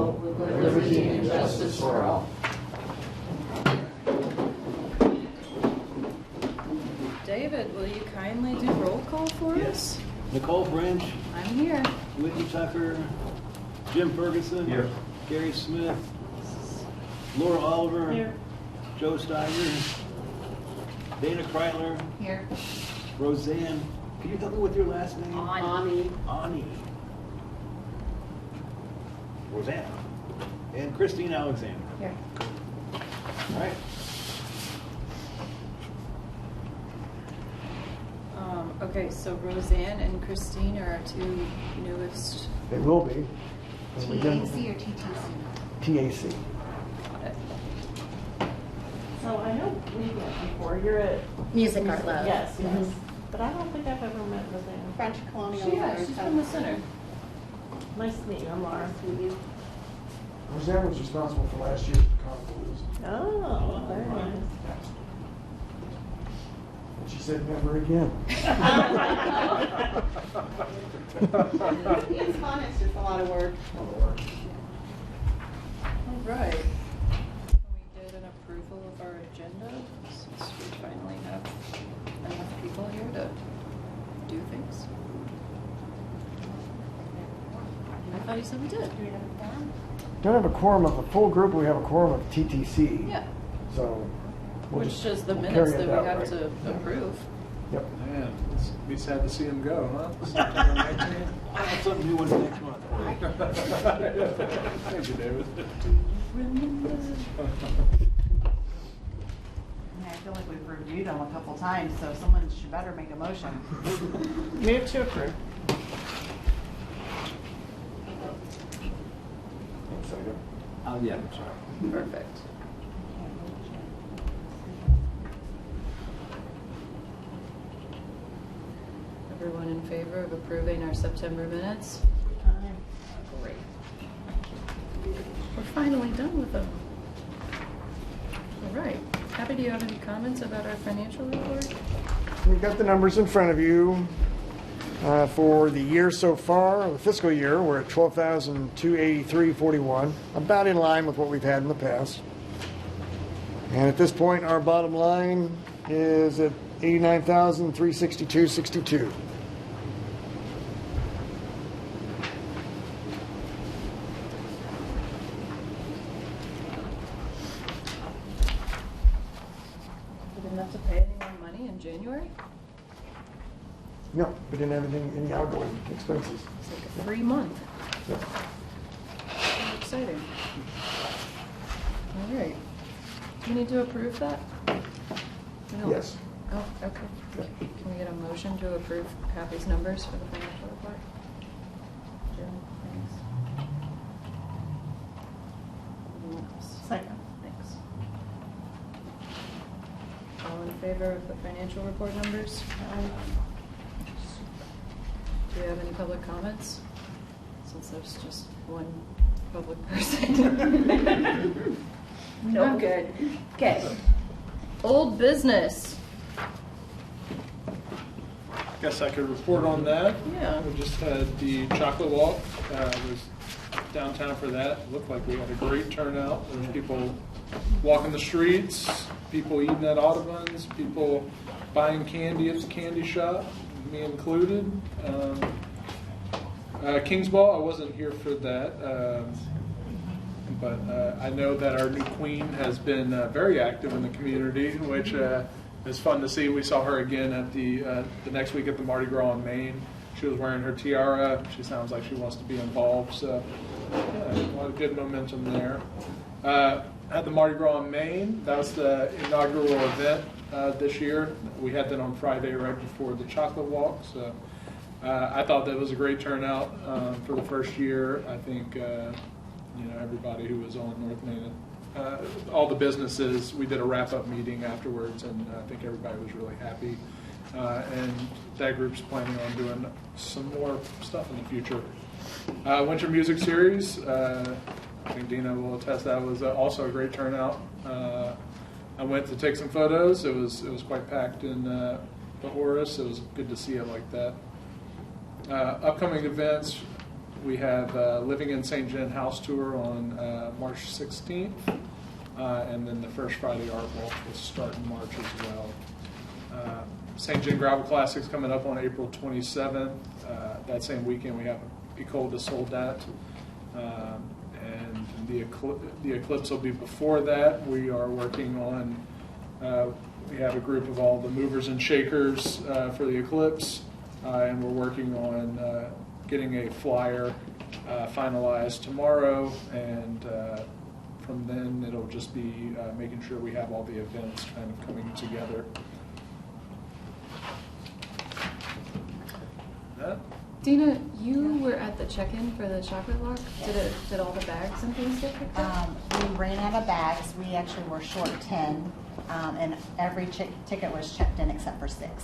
republic with liberty and justice for all. David, will you kindly do roll call for us? Nicole French, I'm here. Whitney Tucker, Jim Ferguson, Here. Gary Smith, Laura Oliver, Here. Joe Steiger, Dana Kreitler, Here. Roseanne. Can you help me with your last name? Ani. Ani. Roseanne. And Christine Alexander. Here. All right. Okay, so Roseanne and Christine are our two newest. They will be. TAC or TTC? TAC. So I know we've met before. You're at Music Art Love. Yes, yes. But I don't think I've ever met Roseanne. French Colonial. She's from the center. Nice to meet you. I'm Laura. Roseanne was responsible for last year's concourse. Oh, very nice. And she said never again. It's fun, it's just a lot of work. All right. We did an approval of our agenda since we finally have enough people here to do things. I thought you said we did. Don't have a quorum of a full group, we have a quorum of TTC. Yeah. So. we'll Which just- is the we'll minutes carry that it we have way. to approve. Yep. Man, it's be sad to see him go, huh? September 19th. I have something new ones next month. Thank you, David. I feel like we've reviewed them a couple times, so someone should better make a motion. Move to approve. Oh, yeah, I'm sorry. Perfect. Everyone in favor of approving our September minutes? Great. We're finally done with them. All right. Happy, do you have any comments about our financial report? You've got the numbers in front of you. For the year so far, the fiscal year, we're at $12,283.41, about in line with what we've had in the past. And at this point, our bottom line is at $89,362.62. We didn't have to pay anyone money in January? No, we didn't have any outgoing expenses. It's like a free month. Yeah. How exciting. All right. Do we need to approve that? No. Yes. Oh, okay. Can we get a motion to approve Kathy's numbers for the financial report? Jim, thanks. Second. Thanks. All in favor of the financial report numbers? Do we have any public comments? Since there's just one public person. No. I'm good. Okay. Old business. Guess I could report on that. Yeah. We just had the chocolate walk. Was downtown for that. Looked like we had a great turnout. There was people walking the streets, people eating at Audubon's, people buying candy at the candy shop, me included. King's Ball, I wasn't here for that, but I know that our new queen has been very active in the community, which is fun to see. We saw her again at the next week at the Mardi Gras in Maine. She was wearing her tiara. She sounds like she wants to be involved, so yeah, a lot of good momentum there. At the Mardi Gras in Maine, that was the inaugural event this year. We had that on Friday right before the chocolate walk, so I thought that was a great turnout for the first year. I think everybody who was on North Main, all the businesses, we did a wrap-up meeting afterwards, and I think everybody was really happy. And that group's planning on doing some more stuff in the future. Winter Music Series, I think Dina will attest that was also a great turnout. I went to take some photos. It was quite packed in the Horace. It was good to see it like that. Upcoming events, We have Living in St. John house tour on March 16th, and then the first Friday Art Walk will start in March as well. St. John Gravel Classics coming up on April 27th. That same weekend we have Ecole de Soldat, and the Eclipse will be before that. We are working on, we have a group of all the movers and shakers for the Eclipse, and we're working on getting a flyer finalized tomorrow, and from then it'll just be making sure we have all the events kind of coming together. That? Dina, you were at the check-in for the chocolate walk. Did all the bags and things get picked up? We ran out of bags. We actually were short 10, and every ticket was checked in except for 6.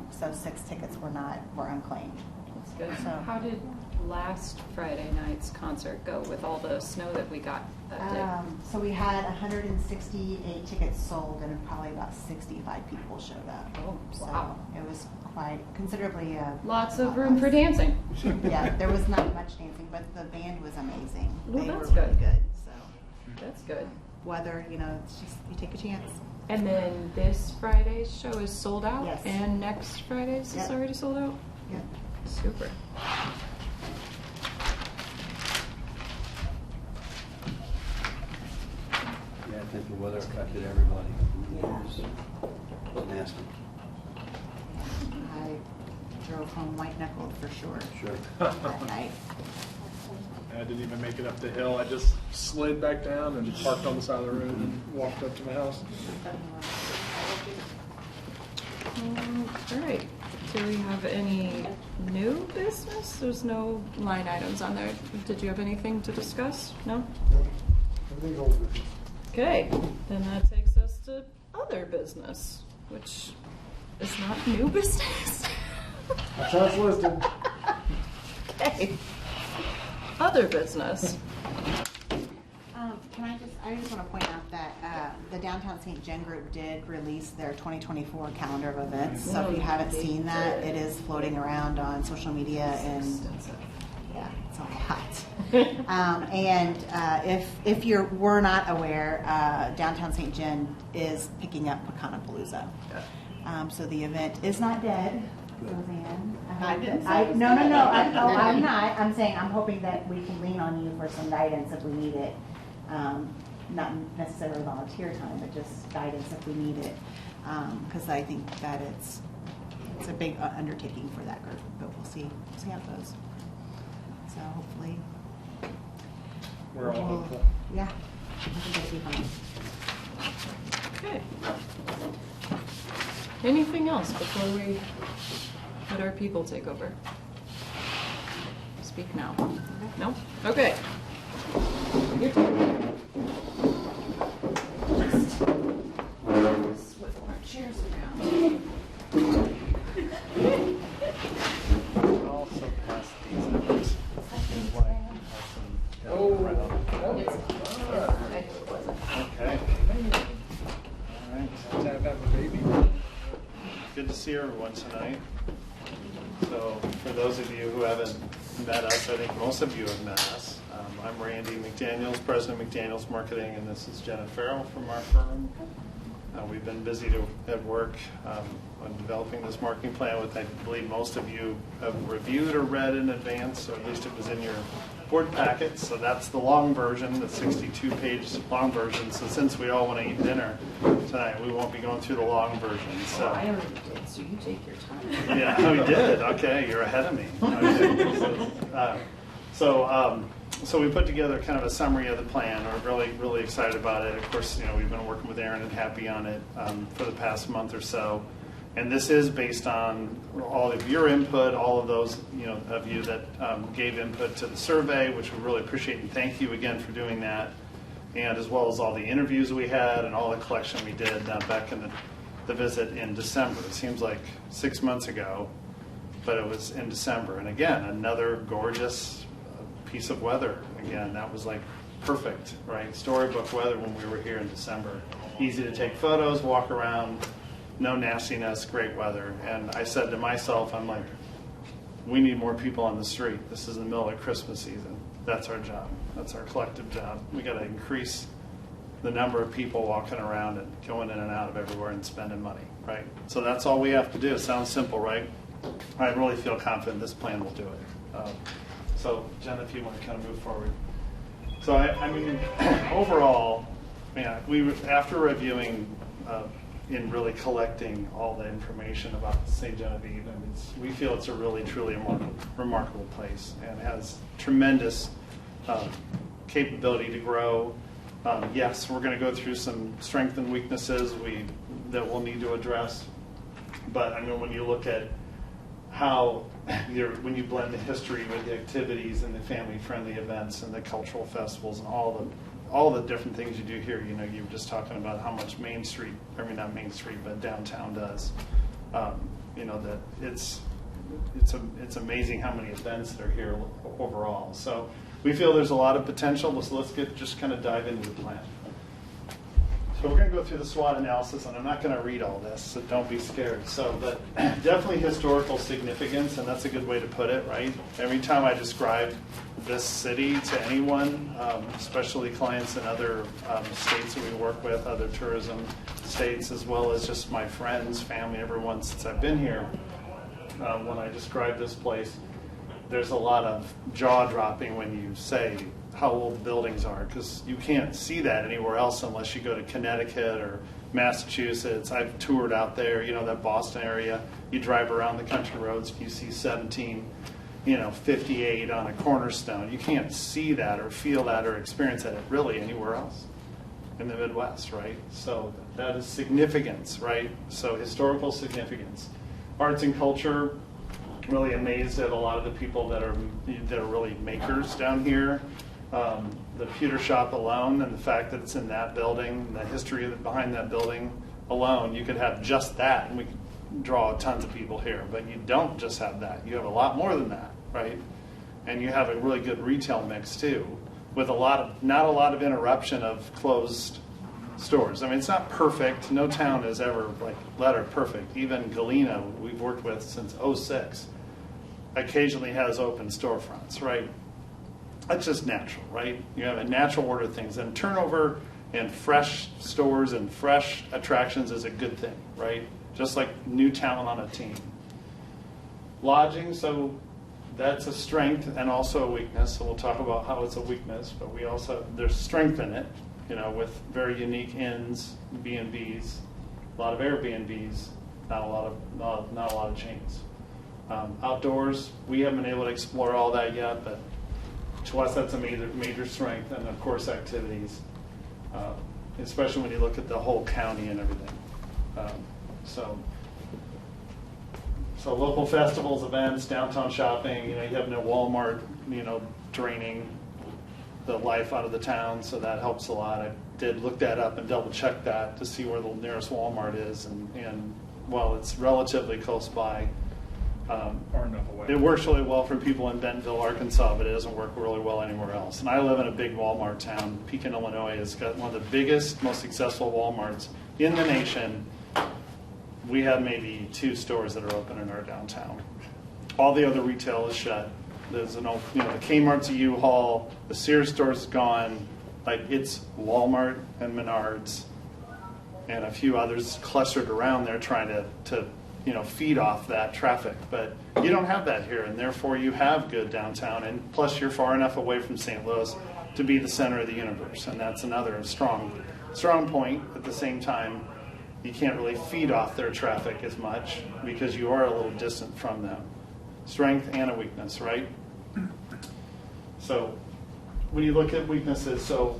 So 6 tickets were unclaimed. That's good. So- How did last Friday night's concert go with all the snow that we got that day? So we had 168 tickets sold, and probably about 65 people showed up. Oh, So wow. it was quite considerably. Lots of room for dancing. Yeah, there was not much dancing, but the band was amazing. Well, They that's were really good. good. So That's good. weather, it's just you take a chance. And then this Friday's show is sold out? Yes. And next Friday's Yep. is already sold out? Yep. Super. Yeah, I think the weather affected everybody. Yeah. It was nasty. I drove home white knuckled for sure Sure. that night. I didn't even make it up the hill. I just slid back down and parked on the side of the road and walked up to my house. All right. Do we have any new business? There's no line items on there. Did you have anything to discuss? No? Everything's over. Okay. Then that takes us to other business, which is not new business. That's how it's listed. Okay. Other business. I just want to point out that the Downtown St. John group did release their 2024 calendar of events. So if you haven't seen that, it is floating around on social media, and yeah, it's a lot. If you were not aware, Downtown St. John is picking up Pecanapalooza. So the event is not dead. Roseanne. I didn't say No. I'm not. I'm saying I'm hoping that we can lean on you for some guidance if we need it. Not necessarily volunteer time, but just guidance if we need it. Because I think that it's a big undertaking for that group, but we'll see how it goes. So hopefully, We're all hopeful. yeah. I think it'll be fun. Okay. Anything else before we let our people take over? Speak now. No? Okay. Your turn. Swivel our chairs around. Also pass these out. Seems like Okay. All right. Have a baby. Good to see everyone tonight. So for those of you who haven't met us, I think most of you have met us. I'm Randy McDaniels, President of McDaniels Marketing, and this is Jenna Farrell from our firm. We've been busy at work on developing this marketing plan, which I believe most of you have reviewed or read in advance, or at least it was in your board packet. So that's the long version, the 62-page long version. So since we all want to eat dinner tonight, we won't be going through the long version. So I already did, so you take your time. yeah, we did. Okay, you're ahead of me. Okay. So we put together kind of a summary of the plan. We're really excited about it. Of course, we've been working with Aaron and Happy on it for the past month or so. And this is based on all of your input, all of those of you that gave input to the survey, which we really appreciate, and thank you again for doing that. And as well as all the interviews we had and all the collection we did back in the visit in December. It seems like 6 months ago, but it was in December. And again, another gorgeous piece of weather. Again, that was like perfect, right? Storybook weather when we were here in December. Easy to take photos, walk around, no nastiness, great weather. And I said to myself, I'm like, we need more people on the street. This is the middle of Christmas season. That's our job. That's our collective job. We got to increase the number of people walking around and going in and out of everywhere and spending money, right? So that's all we have to do. It sounds simple, right? I really feel confident this plan will do it. So, Jen, if you want to kind of move forward. So, I mean, overall, after reviewing and really collecting all the information about St. Genevieve, we feel it's a really, truly remarkable place and has tremendous capability to grow. Yes, we're going to go through some strengths and weaknesses that we'll need to address. But I mean, when you look at how when you blend the history with the activities and the family-friendly events and the cultural festivals and all the different things you do here, you were just talking about how much not Main Street, but downtown does. That it's amazing how many events that are here overall. So we feel there's a lot of potential. Let's just kind of dive into the plan. So we're going to go through the SWOT analysis, and I'm not going to read all this, so don't be scared. But definitely historical significance, and that's a good way to put it, right? Every time I describe this city to anyone, especially clients in other states that we work with, other tourism states, as well as just my friends, family, everyone since I've been here, when I describe this place, there's a lot of jaw-dropping when you say how old the buildings are, because you can't see that anywhere else unless you go to Connecticut or Massachusetts. I've toured out there, that Boston area. You drive around the country roads, you see 1758 on a cornerstone. You can't see that or feel that or experience that really anywhere else in the Midwest, right? So that is significance, right? So historical significance. Arts and culture, really amazed at a lot of the people that are really makers down here. The pewter shop alone, and the fact that it's in that building, the history behind that building alone, you could have just that, and we could draw tons of people here. But you don't just have that. You have a lot more than that, right? And you have a really good retail mix too, with not a lot of interruption of closed stores. I mean, it's not perfect. No town is ever letter perfect. Even Galena, we've worked with since '06, occasionally has open storefronts, right? That's just natural, right? You have a natural order of things. And turnover and fresh stores and fresh attractions is a good thing, right? Just like new talent on a team. Lodging, so that's a strength and also a weakness. So we'll talk about how it's a weakness, but there's strength in it, with very unique inns, B&Bs, a lot of Airbnbs, not a lot of chains. Outdoors, we haven't been able to explore all that yet, but to us, that's a major strength, and of course, activities, especially when you look at the whole county and everything. So local festivals, events, downtown shopping. You have no Walmart, draining the life out of the town, so that helps a lot. I did look that up and double check that to see where the nearest Walmart is, and while it's relatively close by. Or enough away. It works really well for people in Bentonville, Arkansas, but it doesn't work really well anywhere else. And I live in a big Walmart town. Pekin, Illinois has got one of the biggest, most successful Walmarts in the nation. We have maybe 2 stores that are open in our downtown. All the other retail is shut. There's the Kmart's a U-Haul, the Sears store's gone. It's Walmart and Menards and a few others clustered around there trying to feed off that traffic. But you don't have that here, and therefore you have good downtown, and plus you're far enough away from St. Louis to be the center of the universe, and that's another strong point. At the same time, you can't really feed off their traffic as much because you are a little distant from them. Strength and a weakness, right? So when you look at weaknesses, so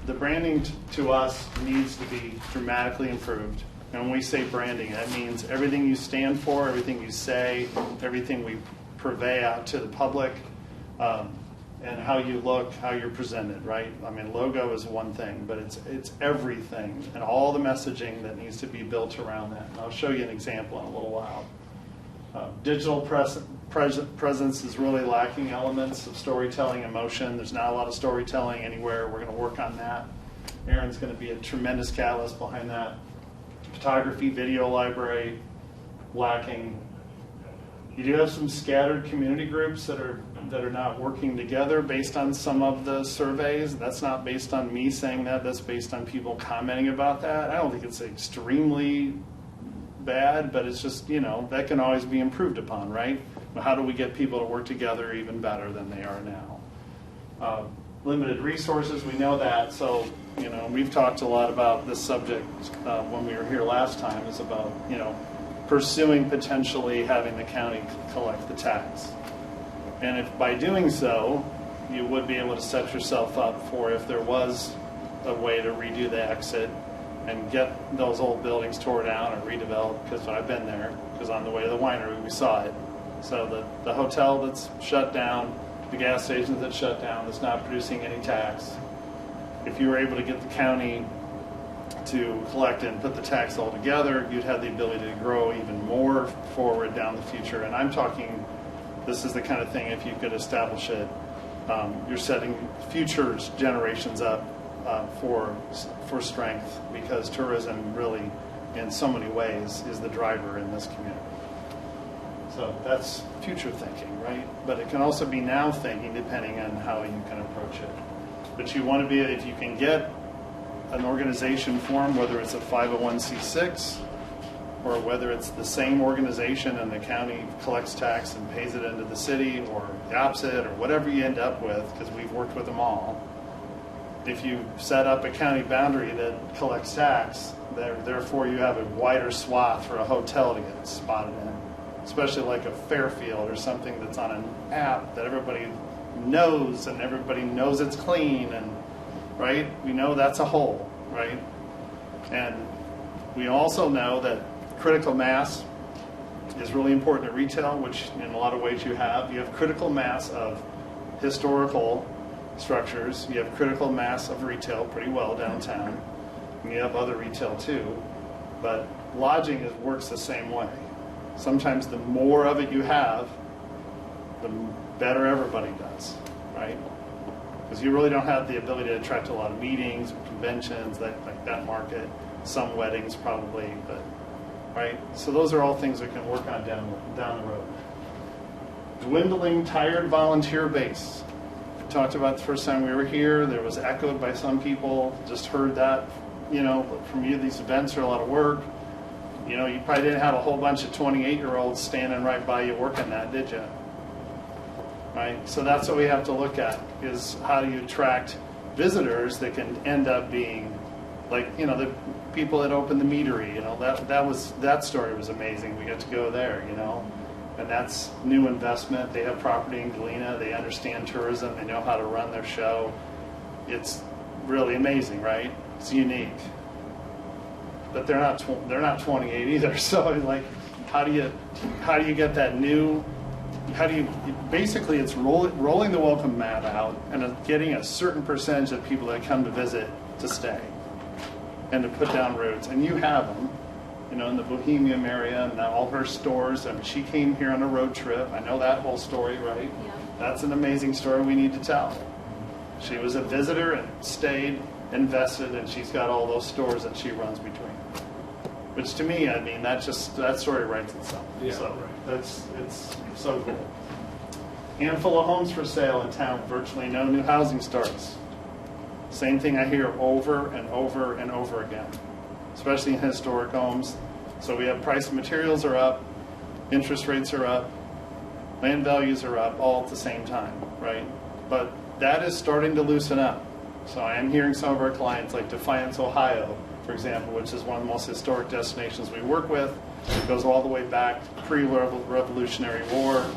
the branding to us needs to be dramatically improved. And when we say branding, that means everything you stand for, everything you say, everything we purvey out to the public, and how you look, how you're presented, right? I mean, logo is one thing, but it's everything and all the messaging that needs to be built around that. And I'll show you an example in a little while. Digital presence is really lacking elements of storytelling, emotion. There's not a lot of storytelling anywhere. We're going to work on that. Aaron's going to be a tremendous catalyst behind that. Photography, video library, lacking. You do have some scattered community groups that are not working together based on some of the surveys. That's not based on me saying that. That's based on people commenting about that. I don't think it's extremely bad, but it's just, that can always be improved upon, right? But how do we get people to work together even better than they are now? Limited resources, we know that. So, we've talked a lot about this subject when we were here last time, is about, pursuing potentially having the county collect the tax. And if by doing so, you would be able to set yourself up for if there was a way to redo the exit and get those old buildings tore down or redeveloped, because I've been there, because on the way to the winery we saw it. So the hotel that's shut down, the gas stations that shut down, that's not producing any tax, if you were able to get the county to collect and put the tax all together, you'd have the ability to grow even more forward down the future. And I'm talking, this is the kind of thing, if you could establish it, you're setting future generations up for strength, because tourism really, in so many ways, is the driver in this community. So that's future thinking, right? But it can also be now thinking, depending on how you can approach it. But you want to be, if you can get an organization formed, whether it's a 501c6 or whether it's the same organization and the county collects tax and pays it into the city, or the opposite, or whatever you end up with, because we've worked with them all. If you set up a county boundary that collects tax, therefore you have a wider swath for a hotel to get spotted in, especially like a Fairfield or something that's on an app that everybody knows and everybody knows it's clean, and right? We know that's a hole, right? And we also know that critical mass is really important at retail, which in a lot of ways you have. You have critical mass of historical structures. You have critical mass of retail pretty well downtown. And you have other retail too. But lodging works the same way. Sometimes the more of it you have, the better everybody does, right? Because you really don't have the ability to attract a lot of meetings or conventions, like that market, some weddings probably, but right? So those are all things we can work on down the road. Dwindling, tired volunteer base. We talked about the first time we were here. There was echoed by some people. Just heard that, from you. These events are a lot of work. You probably didn't have a whole bunch of 28-year-olds standing right by you working that, did you? Right? So that's what we have to look at, is how do you attract visitors that can end up being like, the people that opened the meadery, that story was amazing. We got to go there, and that's new investment. They have property in Galena. They understand tourism. They know how to run their show. It's really amazing, right? It's unique. But they're not 28 either. So like, how do you get that new? Basically it's rolling the welcome mat out and getting a certain percentage of people that come to visit to stay and to put down roots. And you have them, in the Bohemian area, and all her stores. I mean, she came here on a road trip. I know that whole story, right? Yeah. That's an amazing story we need to tell. She was a visitor and stayed, invested, and she's got all those stores that she runs between. Which to me, that story writes itself. Yeah, So right. it's so cool. Handful of homes for sale in town, virtually no new housing starts. Same thing I hear over and over and over again, especially in historic homes. So we have price of materials are up, interest rates are up, land values are up, all at the same time, right? But that is starting to loosen up. So I am hearing some of our clients, like Defiance, Ohio, for example, which is one of the most historic destinations we work with. It goes all the way back pre-Revolutionary War.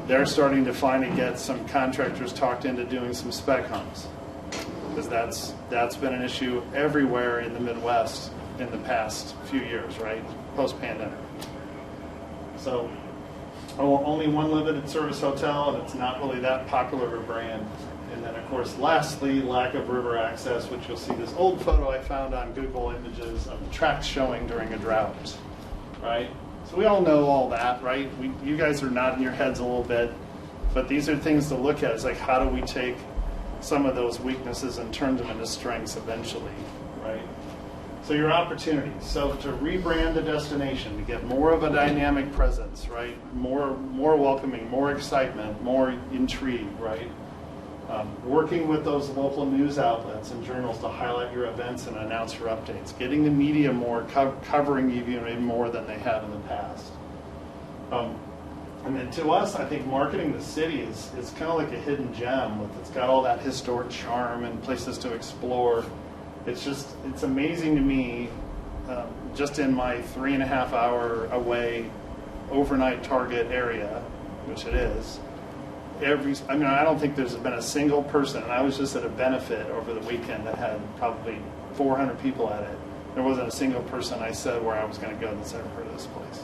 They're starting to finally get some contractors talked into doing some spec homes, because that's been an issue everywhere in the Midwest in the past few years, right? Post-pandemic. So only one limited service hotel, and it's not really that popular of a brand. And then, of course, lastly, lack of river access, which you'll see this old photo I found on Google Images of the tracks showing during a drought, right? So we all know all that, right? You guys are nodding your heads a little bit, but these are things to look at. It's like, how do we take some of those weaknesses and turn them into strengths eventually, right? So your opportunities. So to rebrand the destination, to get more of a dynamic presence, right? More welcoming, more excitement, more intrigue, right? Working with those local news outlets and journals to highlight your events and announce your updates. Getting the media more, covering you even more than they have in the past. And then to us, I think marketing the city is kind of like a hidden gem. It's got all that historic charm and places to explore. It's amazing to me, just in my 3.5 hour away overnight Target area, which it is, I don't think there's been a single person, and I was just at a benefit over the weekend that had probably 400 people at it. There wasn't a single person I said where I was going to go that's ever heard of this place.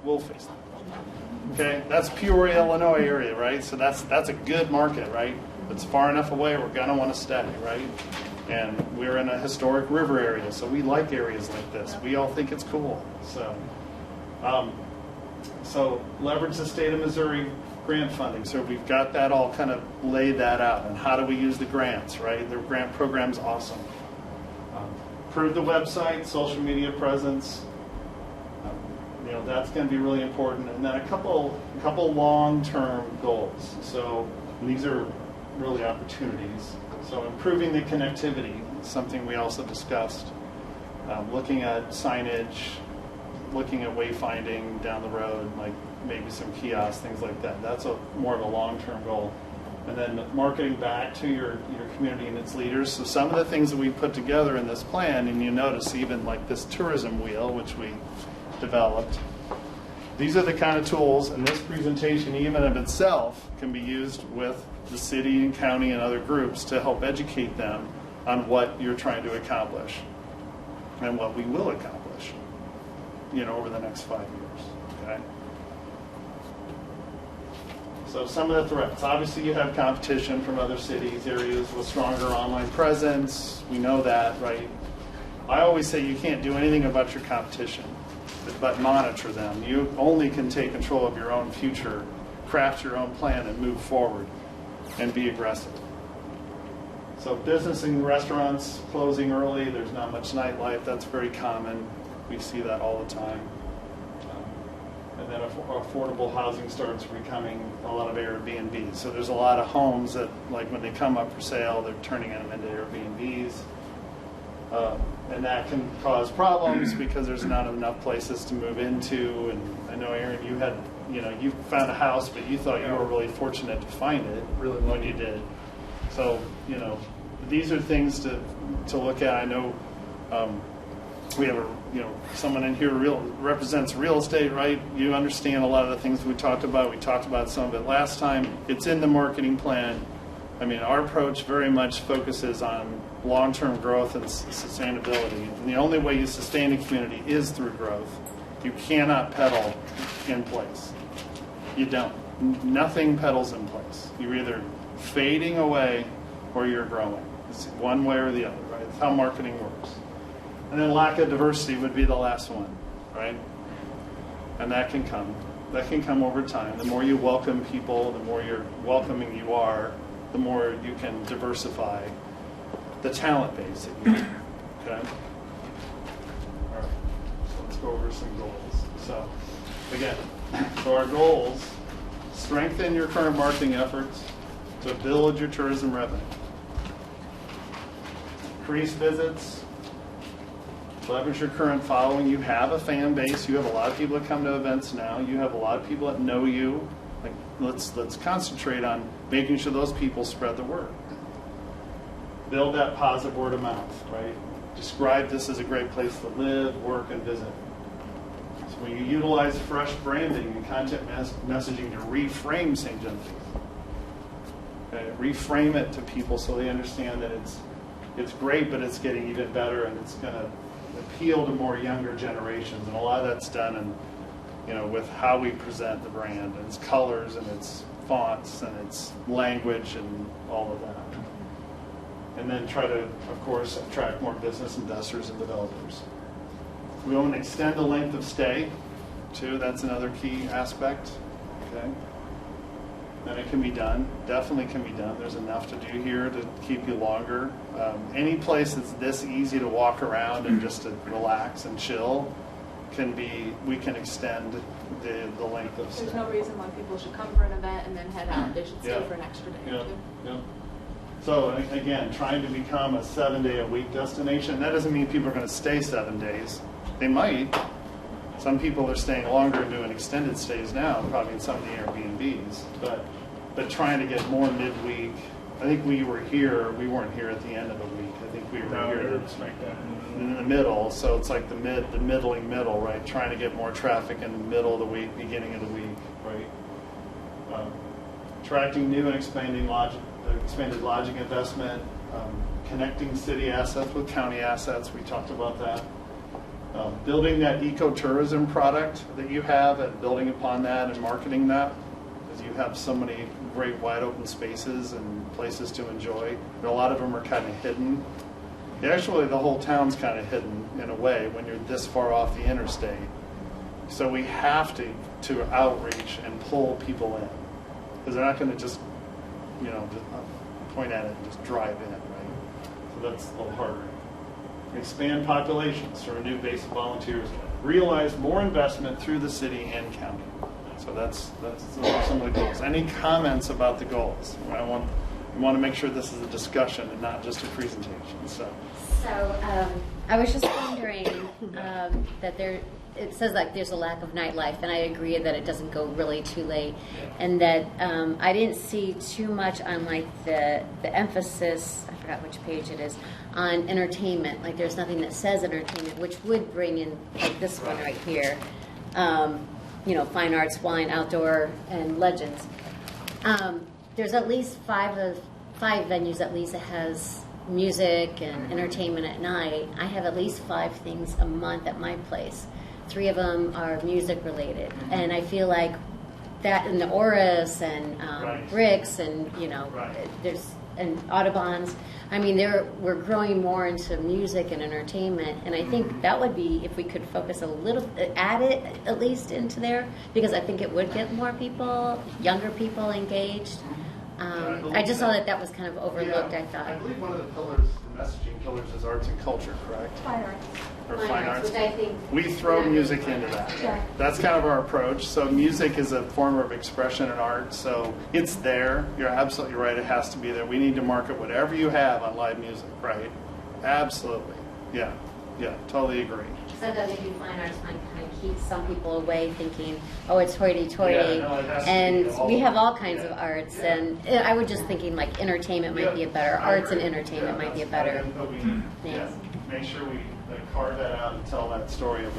We'll face it. Okay, that's Peoria, Illinois area, right? So that's a good market, right? It's far enough away, we're going to want to stay, right? And we're in a historic river area, so we like areas like this. We all think it's cool. So leverage the state of Missouri grant funding. So we've got that all kind of laid that out. And how do we use the grants, right? The grant program's awesome. Improve the website, social media presence. That's going to be really important. And then a couple long-term goals. So these are really opportunities. So improving the connectivity, something we also discussed. Looking at signage, looking at wayfinding down the road, like maybe some kiosks, things like that. That's more of a long-term goal. And then marketing back to your community and its leaders. So some of the things that we put together in this plan, and you notice even like this tourism wheel, which we developed, these are the kind of tools, and this presentation even of itself can be used with the city and county and other groups to help educate them on what you're trying to accomplish and what we will accomplish, over the next 5 years, okay? So some of the threats. Obviously, you have competition from other cities, areas with stronger online presence. We know that, right? I always say you can't do anything about your competition, but monitor them. You only can take control of your own future, craft your own plan, and move forward, and be aggressive. So business and restaurants closing early, there's not much nightlife. That's very common. We see that all the time. And then affordable housing starts becoming a lot of Airbnbs. So there's a lot of homes that, like when they come up for sale, they're turning them into Airbnbs. And that can cause problems because there's not enough places to move into. And I know, Aaron, you found a house, but you thought you were really fortunate to find it Really when you did. So, these are things to look at. I know we have someone in here represents real estate, right? You understand a lot of the things we talked about. We talked about some of it last time. It's in the marketing plan. Our approach very much focuses on long-term growth and sustainability. And the only way you sustain a community is through growth. You cannot pedal in place. You don't. Nothing pedals in place. You're either fading away or you're growing. It's one way or the other, right? It's how marketing works. And then lack of diversity would be the last one, right? And that can come. That can come over time. The more you welcome people, the more you're welcoming you are, the more you can diversify the talent base that you have, okay? All right, so let's go over some goals. So, again, our goals: strengthen your current marketing efforts to build your tourism revenue, increase visits, leverage your current following. You have a fan base. You have a lot of people that come to events now. You have a lot of people that know you. Like, let's concentrate on making sure those people spread the word. Build that positive word of mouth, right? Describe this as a great place to live, work, and visit. So when you utilize fresh branding and content messaging to reframe St. Genevieve, okay, reframe it to people so they understand that it's great, but it's getting even better, and it's going to appeal to more younger generations. And a lot of that's done with how we present the brand, and its colors, and its fonts, and its language, and all of that. And then try to, of course, attract more business investors and developers. We want to extend the length of stay, too. That's another key aspect. Okay. then it can be done. Definitely can be done. There's enough to do here to keep you longer. Any place that's this easy to walk around and just to relax and chill we can extend the length of stay. There's no reason why people should come for an event and then head out. They should stay Yeah. for an extra day Yeah, or two. yeah. So again, trying to become a 7-day-a-week destination, that doesn't mean people are going to stay 7 days. They might. Some people are staying longer and doing extended stays now, probably in some of the Airbnbs. But trying to get more midweek. I think we weren't here at the end of the week. I think we were here in the middle. So it's like the middling middle, right? Trying to get more traffic in the middle of the week, beginning of the week, right? Attracting new and expanded lodging investment, connecting city assets with county assets. We talked about that. Building that ecotourism product that you have and building upon that and marketing that, because you have so many great wide open spaces and places to enjoy. And a lot of them are kind of hidden. Actually, the whole town's kind of hidden in a way when you're this far off the interstate. So we have to outreach and pull people in, because they're not going to just point at it and just drive in, right? So that's a little harder. Expand populations through a new base of volunteers. Realize more investment through the city and county. So that's those are some of the goals. Any comments about the goals? I want to make sure this is a discussion and not just a presentation. So I was just wondering that it says like there's a lack of nightlife, and I agree that it doesn't go really too late, and that I didn't see too much on like the emphasis, I forgot which page it is, on entertainment. Like there's nothing that says entertainment, which would bring in like this one right here, fine arts, wine, outdoor, and legends. There's at least five venues at least that has music and entertainment at night. I have at least 5 things a month at my place. 3 of them are music related, and I feel like that in the Oris and Right. Bricks and Right. there's and Audubon's. I mean, we're growing more into music and entertainment, and I think that would be if we could focus a little, add it at least into there, because I think it would get more people, younger people engaged. I just saw that was kind of overlooked. Yeah, I thought. I believe one of the pillars, the messaging pillars, is arts and culture, correct? Fine arts. Or Fine arts, which I think we throw music into that. Yeah. That's kind of our approach. So music is a form of expression and art. So it's there. You're absolutely right. It has to be there. We need to market whatever you have on live music, right? Absolutely. Yeah. Yeah. Totally agree. Sometimes I do fine arts kind of keeps some people away, thinking, "Oh, it's hoity-toity," Yeah, no, it has to be and all we have of all it. kinds Yeah. of arts. Yeah. And I was just thinking, like entertainment might be a better I arts and agree. entertainment might be a that's better. kind of what we need. Yeah. Thanks. Make sure we carve that out and tell that story of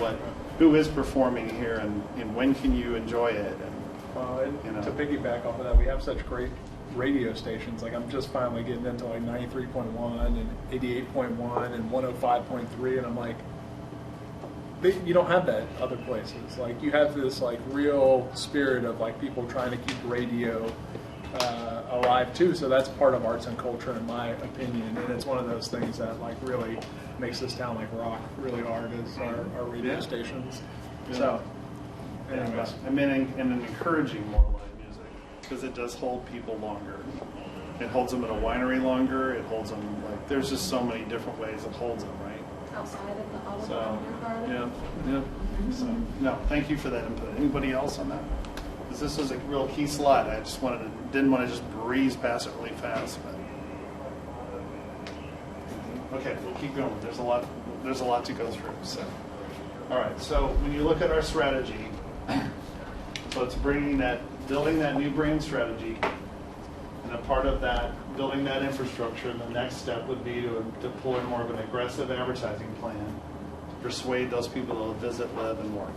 who is performing here and when can you enjoy it. And To piggyback off of that, we have such great radio stations. Like I'm just finally getting into like 93.1 and 88.1 and 105.3, and I'm like, you don't have that other places. Like you have this like real spirit of like people trying to keep radio alive too. So that's part of arts and culture, in my opinion, and it's one of those things that like really makes this town like rock really hard is our radio Yeah. stations. Yeah. So, Yeah, anyways. and encouraging more live music because it does hold people longer. It holds them at a winery longer. It holds them like there's just so many different ways it holds them, right? Outside of the Olive So Garden. yeah. So no, thank you for that input. Anybody else on that? Because this is a real key slide. I just didn't want to just breeze past it really fast. But okay, we'll keep going. There's a lot to go through. So all right. So when you look at our strategy, so it's building that new brand strategy, and a part of that, building that infrastructure. And the next step would be to deploy more of an aggressive advertising plan to persuade those people to visit, live, and work.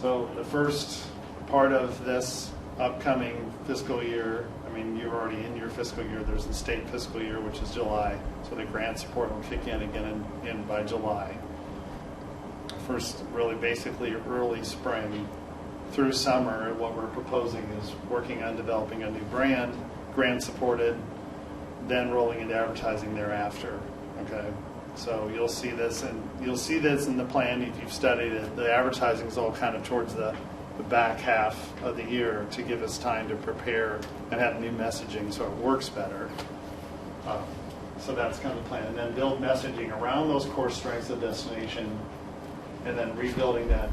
So the first part of this upcoming fiscal year, I mean, you're already in your fiscal year. There's the state fiscal year, which is July. So the grant support will kick in again by July. First, really basically early spring through summer, what we're proposing is working on developing a new brand, grant supported, then rolling into advertising thereafter. Okay, so you'll see this in the plan if you've studied it. The advertising is all kind of towards the the back half of the year to give us time to prepare and have new messaging so it works better. So that's kind of the plan. And then build messaging around those core strengths of destination, and then rebuilding that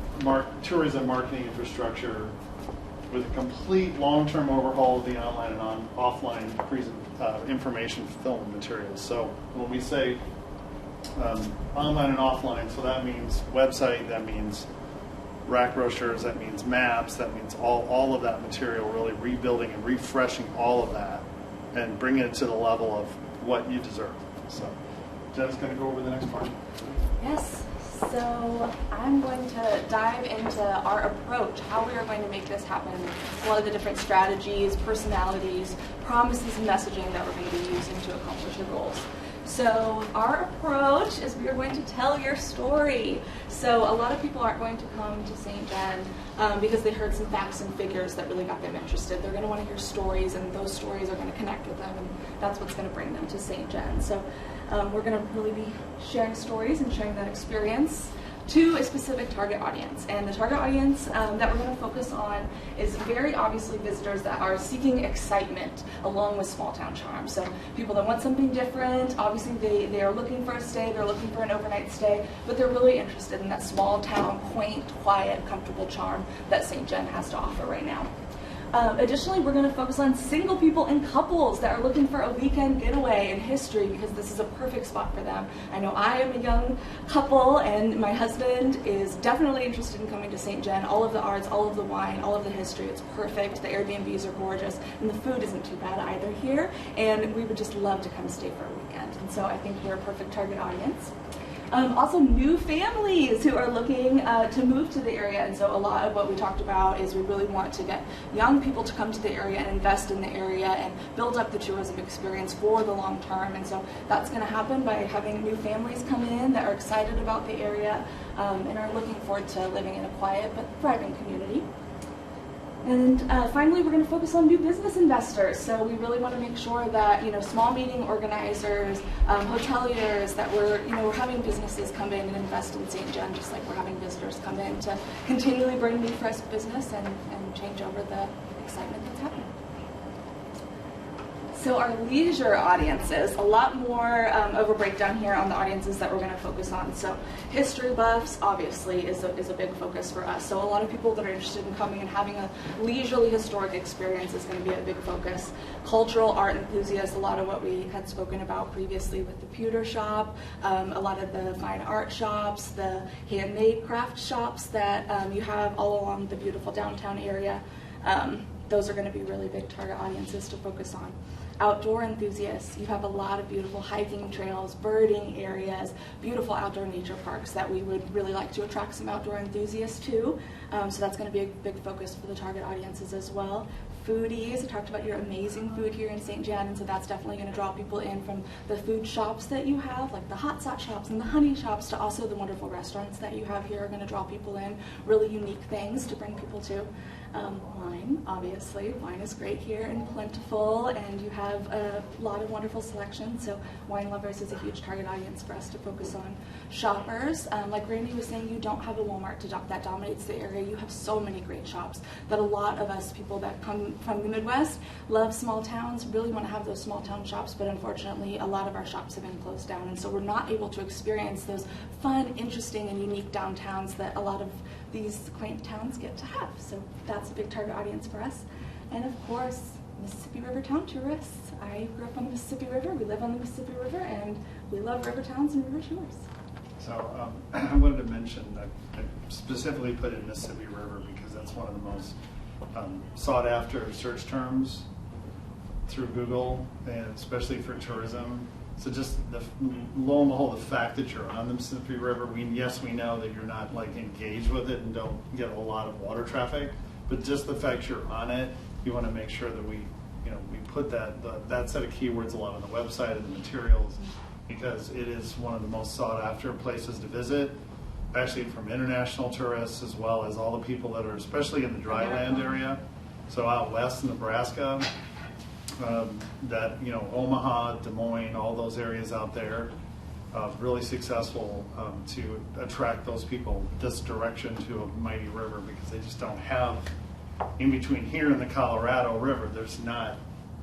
tourism marketing infrastructure with a complete long-term overhaul of the online and offline information fulfillment materials. So when we say online and offline, so that means website, that means rack brochures, that means maps, that means all of that material, really rebuilding and refreshing all of that and bringing it to the level of what you deserve. So Jen's going to go over the next part. Yes. So I'm going to dive into our approach, how we are going to make this happen, what are the different strategies, personalities, promises, and messaging that we're going to be using to accomplish the goals. So our approach is we are going to tell your story. So a lot of people aren't going to come to St. John because they heard some facts and figures that really got them interested. They're going to want to hear stories, and those stories are going to connect with them, and that's what's going to bring them to St. John. So we're going to really be sharing stories and sharing that experience to a specific target audience. And the target audience that we're going to focus on is very obviously visitors that are seeking excitement along with small town charm. So people that want something different, obviously they are looking for a stay, they're looking for an overnight stay, but they're really interested in that small town, quaint, quiet, comfortable charm that St. John has to offer right now. Additionally, we're going to focus on single people and couples that are looking for a weekend getaway in history, because this is a perfect spot for them. I know I am a young couple, and my husband is definitely interested in coming to St. John. All of the arts, all of the wine, all of the history, it's perfect. The Airbnbs are gorgeous, and the food isn't too bad either here, and we would just love to come stay for a weekend. And so I think we're a perfect target audience. Also, new families who are looking to move to the area, and so a lot of what we talked about is we really want to get young people to come to the area and invest in the area and build up the tourism experience for the long term. And so that's going to happen by having new families come in that are excited about the area and are looking forward to living in a quiet but thriving community. And finally, we're going to focus on new business investors. So we really want to make sure that small meeting organizers, hoteliers, that we're having businesses come in and invest in St. John, just like we're having visitors come in to continually bring new fresh business and change over the excitement that's happening. So our leisure audiences, a lot more of a breakdown here on the audiences that we're going to focus on. So history buffs, obviously, is a big focus for us. So a lot of people that are interested in coming and having a leisurely historic experience is going to be a big focus. Cultural art enthusiasts, a lot of what we had spoken about previously with the pewter shop, a lot of the fine art shops, the handmade craft shops that you have all along the beautiful downtown area. Those are going to be really big target audiences to focus on. Outdoor enthusiasts, you have a lot of beautiful hiking trails, birding areas, beautiful outdoor nature parks that we would really like to attract some outdoor enthusiasts to. So that's going to be a big focus for the target audiences as well. Foodies, I talked about your amazing food here in St. John, and so that's definitely going to draw people in from the food shops that you have, like the hot sauce shops and the honey shops, to also the wonderful restaurants that you have here are going to draw people in, really unique things to bring people to. Wine, obviously. Wine is great here and plentiful, and you have a lot of wonderful selections, so wine lovers is a huge target audience for us to focus on. Shoppers, like Randy was saying, you don't have a Walmart that dominates the area. You have so many great shops that a lot of us people that come from the Midwest love small towns, really want to have those small town shops, but unfortunately a lot of our shops have been closed down, and so we're not able to experience those fun, interesting, and unique downtowns that a lot of these quaint towns get to have. So that's a big target audience for us. And of course, Mississippi River town tourists. I grew up on the Mississippi River. We live on the Mississippi River, and we love river towns and river shores. So I wanted to mention that I specifically put in Mississippi River because that's one of the most sought after search terms through Google, and especially for tourism. So just lo and behold, the fact that you're on the Mississippi River, we know that you're not like engaged with it and don't get a lot of water traffic, but just the fact you're on it, you want to make sure that we put that set of keywords a lot on the website and the materials, because it is one of the most sought after places to visit, actually from international tourists as well as all the people that are especially in the dry land area. So out west in Nebraska, Omaha, Des Moines, all those areas out there, really successful to attract those people this direction to a mighty river, because they just don't have, in between here and the Colorado River, there's not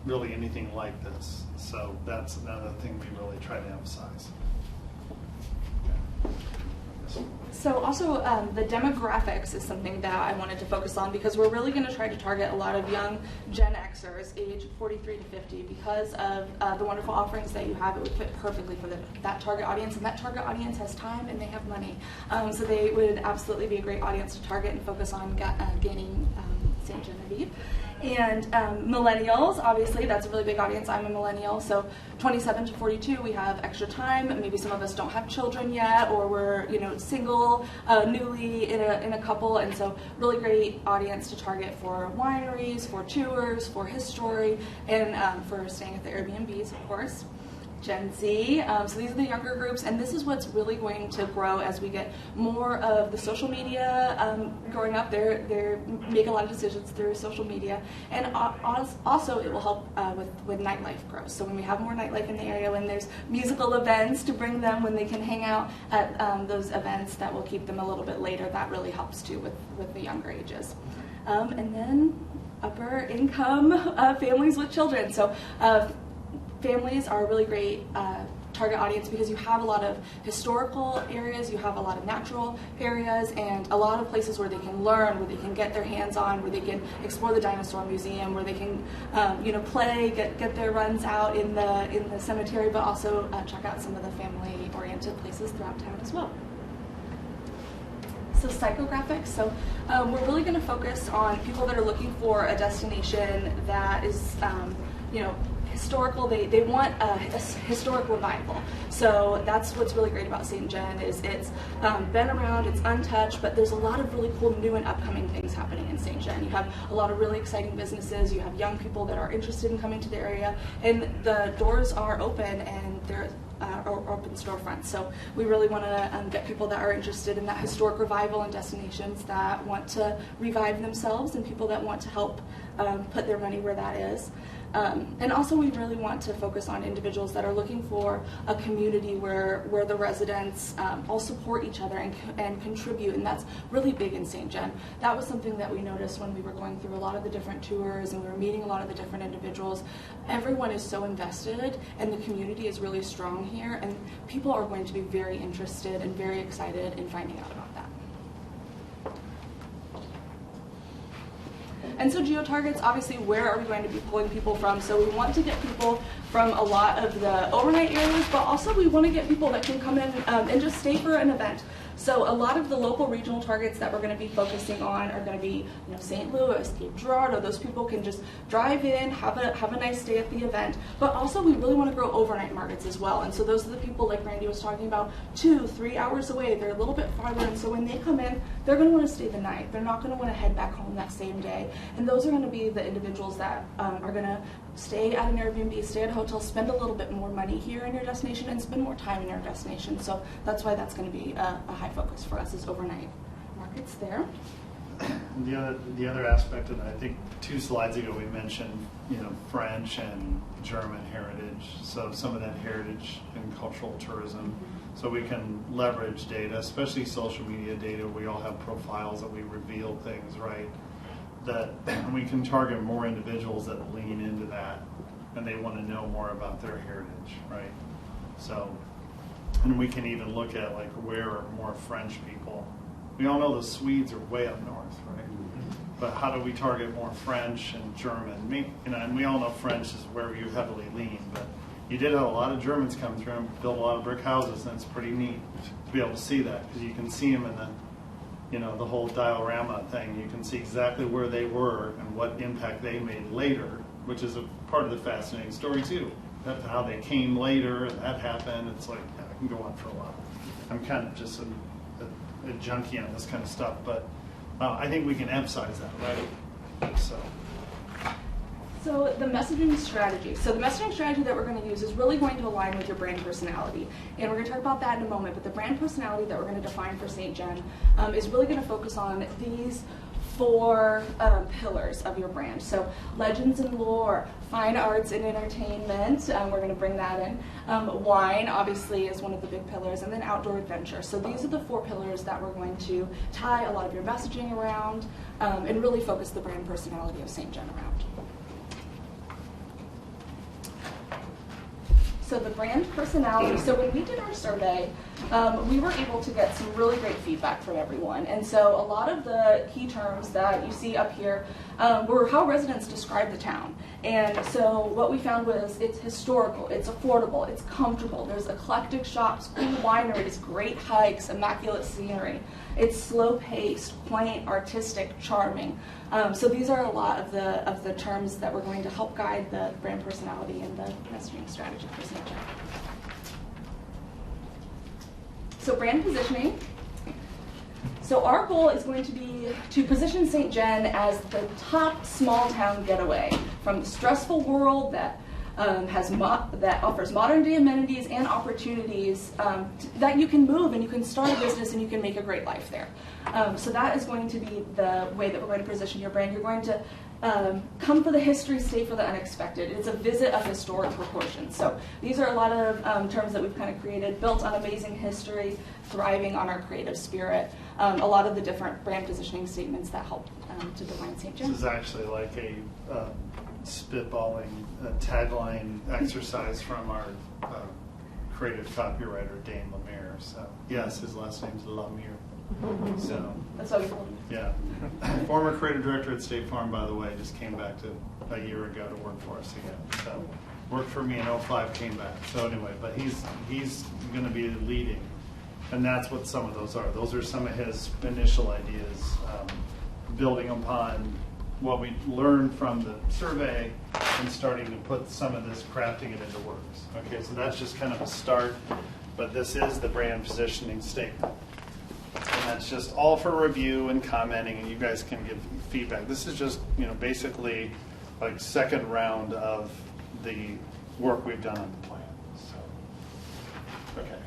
really anything like this. So that's another thing we really try to emphasize. So also the demographics is something that I wanted to focus on, because we're really going to try to target a lot of young Gen Xers, age 43 to 50, because of the wonderful offerings that you have. It would fit perfectly for that target audience, and that target audience has time and they have money. So they would absolutely be a great audience to target and focus on gaining St. Genevieve. And millennials, obviously, that's a really big audience. I'm a millennial, so 27 to 42, we have extra time. Maybe some of us don't have children yet, or we're single, newly in a couple, and so really great audience to target for wineries, for tours, for history, and for staying at the Airbnbs, of course. Gen Z, so these are the younger groups, and this is what's really going to grow as we get more of the social media growing up. They make a lot of decisions through social media, and also it will help with nightlife growth. So when we have more nightlife in the area, when there's musical events to bring them, when they can hang out at those events that will keep them a little bit later, that really helps too with the younger ages. And then upper income families with children. So families are a really great target audience, because you have a lot of historical areas, you have a lot of natural areas, and a lot of places where they can learn, where they can get their hands on, where they can explore the dinosaur museum, where they can play, get their runs out in the cemetery, but also check out some of the family-oriented places throughout town as well. So psychographics, so we're really going to focus on people that are looking for a destination that is historical. They want a historic revival. So that's what's really great about St. Gen, is it's been around, it's untouched, but there's a lot of really cool new and upcoming things happening in St. Gen. You have a lot of really exciting businesses, you have young people that are interested in coming to the area, and the doors are open, and they're open storefronts. So we really want to get people that are interested in that historic revival and destinations that want to revive themselves, and people that want to help put their money where that is. And also we really want to focus on individuals that are looking for a community where the residents all support each other and contribute, and that's really big in St. Gen. That was something that we noticed when we were going through a lot of the different tours and we were meeting a lot of the different individuals. Everyone is so invested, and the community is really strong here, and people are going to be very interested and very excited in finding out about that. And so geo-targets, obviously, where are we going to be pulling people from? So we want to get people from a lot of the overnight areas, but also we want to get people that can come in and just stay for an event. So a lot of the local regional targets that we're going to be focusing on are going to be, St. Louis, Cape Girardeau. Those people can just drive in, have a nice day at the event. But also we really want to grow overnight markets as well. And so those are the people, like Randy was talking about, 2-3 hours away. They're a little bit farther, and so when they come in, they're going to want to stay the night. They're not going to want to head back home that same day. And those are going to be the individuals that are going to stay at an Airbnb, stay at a hotel, spend a little bit more money here in your destination, and spend more time in your destination. So that's why that's going to be a high focus for us, is overnight markets there. The other aspect, and I think 2 slides ago we mentioned, French and German heritage. So some of that heritage and cultural tourism. So we can leverage data, especially social media data. We all have profiles that we reveal things, right? That we can target more individuals that lean into that, and they want to know more about their heritage, right? So, and we can even look at where are more French people. We all know the Swedes are way up north, right? But how do we target more French and German? And we all know French is where you heavily lean, but you did have a lot of Germans come through and build a lot of brick houses, and it's pretty neat to be able to see that, because you can see them in the whole diorama thing. You can see exactly where they were and what impact they made later, which is a part of the fascinating story too. That's how they came later, and that happened. It's I can go on for a while. I'm kind of just a junkie on this kind of stuff, but I think we can emphasize that, right? So the messaging strategy. So the messaging strategy that we're going to use is really going to align with your brand personality. And we're going to talk about that in a moment, but the brand personality that we're going to define for St. Gen is really going to focus on these 4 pillars of your brand. So legends and lore, fine arts and entertainment, we're going to bring that in. Wine, obviously, is one of the big pillars, and then outdoor adventure. So these are the 4 pillars that we're going to tie a lot of your messaging around and really focus the brand personality of St. John around. So the brand personality, so when we did our survey, we were able to get some really great feedback from everyone. And so a lot of the key terms that you see up here were how residents describe the town. And so what we found was it's historical, it's affordable, it's comfortable, there's eclectic shops, cool wineries, great hikes, immaculate scenery. It's slow-paced, quaint, artistic, charming. So these are a lot of the terms that we're going to help guide the brand personality and the messaging strategy for St. John. So brand positioning. So our goal is going to be to position St. John as the top small town getaway from the stressful world that that offers modern day amenities and opportunities that you can move and you can start a business and you can make a great life there. So that is going to be the way that we're going to position your brand. You're going to come for the history, stay for the unexpected. It's a visit of historic proportions. So these are a lot of terms that we've kind of created, built on amazing history, thriving on our creative spirit. A lot of the different brand positioning statements that help to define St. John. This is actually like a spitballing tagline exercise from our creative copywriter, Dane Lemire. So, yes, his last name's Lemire. So, that's what we call him. Yeah. Former creative director at State Farm, by the way, just came back a year ago to work for us again. So, worked for me in 05, came back. So anyway, but he's going to be leading. And that's what some of those are. Those are some of his initial ideas, building upon what we learned from the survey and starting to put some of this, crafting it into words. Okay, so that's just kind of a start, but this is the brand positioning statement. And that's just all for review and commenting, and you guys can give feedback. This is just, basically like second round of the work we've done on the plan. So, okay.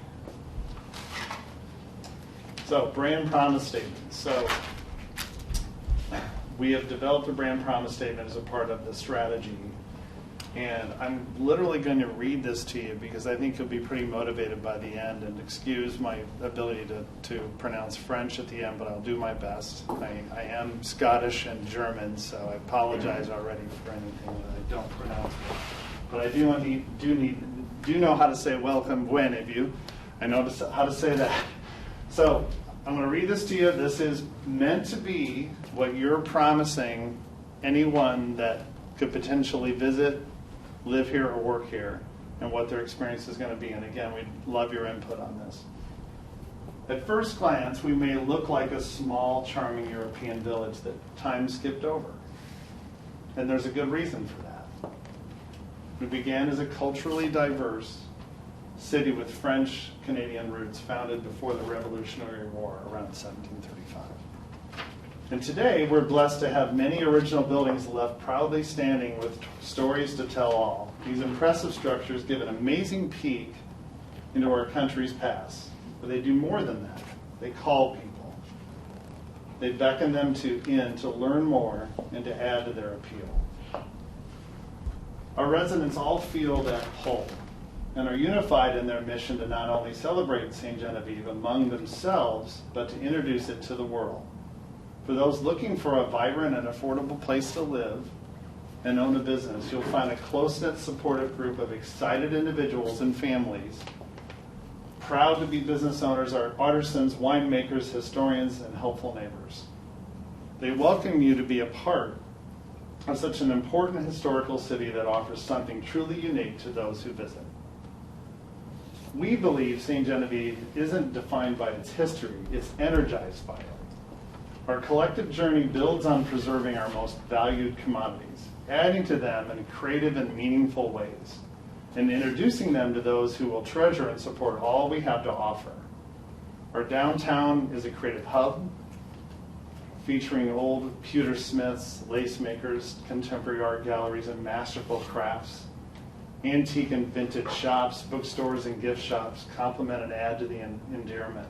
So, brand promise statement. So, we have developed a brand promise statement as a part of the strategy, and I'm literally going to read this to you because I think you'll be pretty motivated by the end, and excuse my ability to pronounce French at the end, but I'll do my best. I am Scottish and German, so I apologize already for anything that I don't pronounce. But I do know how to say welcome when of you. I know how to say that. So I'm going to read this to you. This is meant to be what you're promising anyone that could potentially visit, live here, or work here, and what their experience is going to be. And again, we'd love your input on this. At first glance, we may look like a small, charming European village that time skipped over. And there's a good reason for that. We began as a culturally diverse city with French-Canadian roots, founded before the Revolutionary War around 1735. And today, we're blessed to have many original buildings left proudly standing with stories to tell all. These impressive structures give an amazing peek into our country's past. But they do more than that. They call people. They beckon them to learn more and to add to their appeal. Our residents all feel that pull and are unified in their mission to not only celebrate St. Genevieve among themselves, but to introduce it to the world. For those looking for a vibrant and affordable place to live and own a business, you'll find a close-knit, supportive group of excited individuals and families, proud to be business owners, artisans, winemakers, historians, and helpful neighbors. They welcome you to be a part of such an important historical city that offers something truly unique to those who visit. We believe St. Genevieve isn't defined by its history, it's energized by it. Our collective journey builds on preserving our most valued commodities, adding to them in creative and meaningful ways, and introducing them to those who will treasure and support all we have to offer. Our downtown is a creative hub, featuring old pewter smiths, lace makers, contemporary art galleries, and masterful crafts. Antique and vintage shops, bookstores, and gift shops complement and add to the endearment.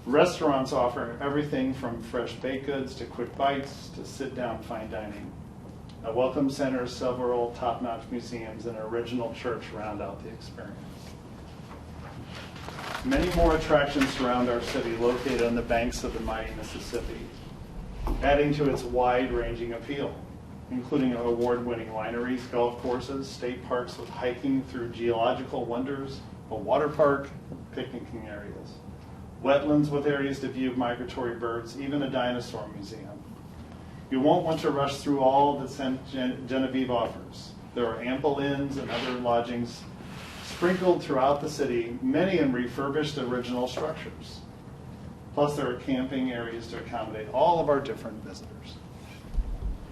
Restaurants offer everything from fresh baked goods to quick bites to sit-down fine dining. A welcome center, several top-notch museums, and an original church round out the experience. Many more attractions surround our city, located on the banks of the mighty Mississippi, adding to its wide-ranging appeal, including award-winning wineries, golf courses, state parks with hiking through geological wonders, a water park, picnicking areas, wetlands with areas to view migratory birds, even a dinosaur museum. You won't want to rush through all that Genevieve offers. There are ample inns and other lodgings sprinkled throughout the city, many in refurbished original structures. Plus, there are camping areas to accommodate all of our different visitors.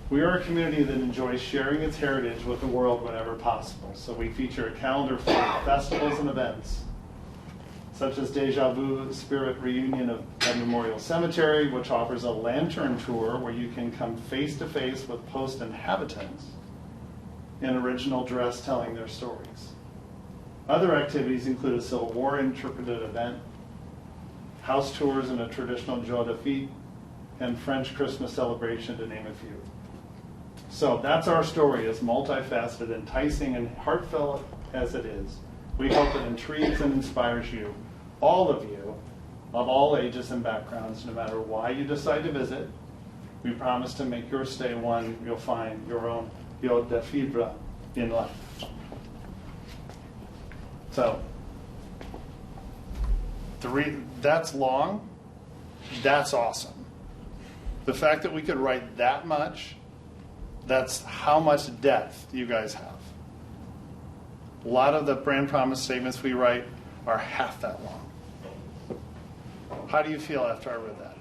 We are a community that enjoys sharing its heritage with the world whenever possible, so we feature a calendar full of festivals and events, such as Deja Vu Spirit Reunion at Memorial Cemetery, which offers a lantern tour where you can come face-to-face with post inhabitants in original dress telling their stories. Other activities include a Civil War interpreted event, house tours and a traditional joie de fête, and French Christmas celebration, to name a few. So that's our story, as multifaceted, enticing, and heartfelt as it is. We hope it intrigues and inspires you, all of you, of all ages and backgrounds, no matter why you decide to visit. We promise to make your stay one you'll find your own joie de vivre in life. So, that's long. That's awesome. The fact that we could write that much, that's how much depth you guys have. A lot of the brand promise statements we write are half that long. How do you feel after I read that?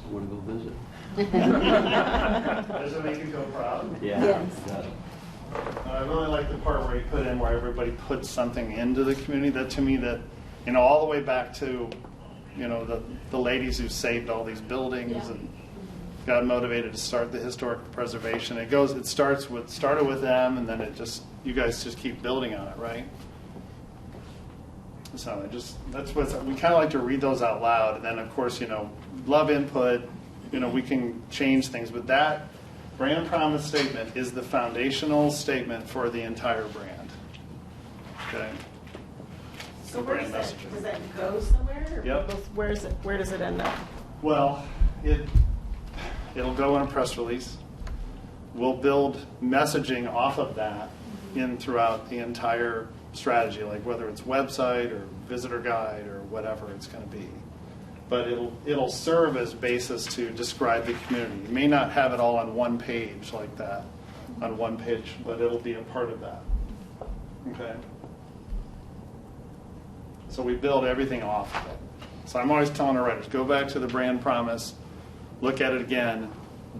I want to go visit. Does it make you feel proud? Yeah. Yes. I really like the part where you put in where everybody puts something into the community. That, to me, that, all the way back to, the ladies who saved all these buildings and got motivated to start the historic preservation. It started with them, and then you guys just keep building on it, right? So we kind of like to read those out loud, and then of course, love input. We can change things, but that brand promise statement is the foundational statement for the entire brand. Okay. So The where brand does messaging. does that go somewhere? Or Yep. Where does it end up? Well, it'll go in a press release. We'll build messaging off of that in throughout the entire strategy, like whether it's website or visitor guide or whatever it's going to be. But it'll serve as basis to describe the community. You may not have it all on one page like that, on one page, but it'll be a part of that. Okay? So we build everything off of it. So I'm always telling our writers, go back to the brand promise, look at it again,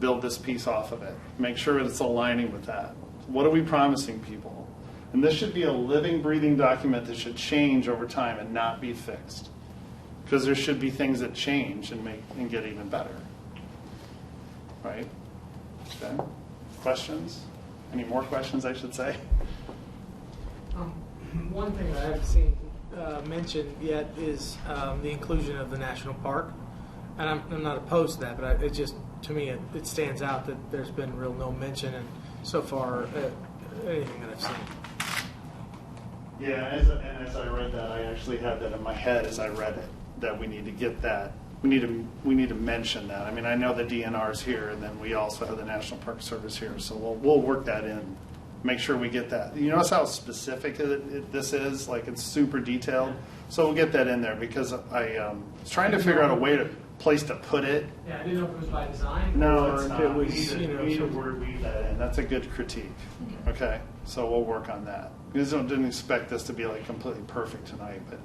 build this piece off of it. Make sure it's aligning with that. What are we promising people? And this should be a living, breathing document that should change over time and not be fixed. Because there should be things that change and get even better. Right? Okay. Questions? Any more questions, I should say? One thing that I haven't seen mentioned yet is the inclusion of the national park. And I'm not opposed to that, but it just, to me, it stands out that there's been real no mention, and so far, anything that I've seen. Yeah, as I read that, I actually had that in my head as I read it, that we need to get that. We need to mention that. I mean, I know the DNR is here, and then we also have the National Park Service here, so we'll work that in. Make sure we get that. You notice how specific this is? Like, it's super detailed. So we'll get that in there, because I was trying to figure out a place to put it. Yeah, I didn't know if it was by design. No, or it's if not. it was, we need to weave that in. That's a good critique. Okay, so we'll work on that. We just didn't expect this to be like completely perfect tonight, but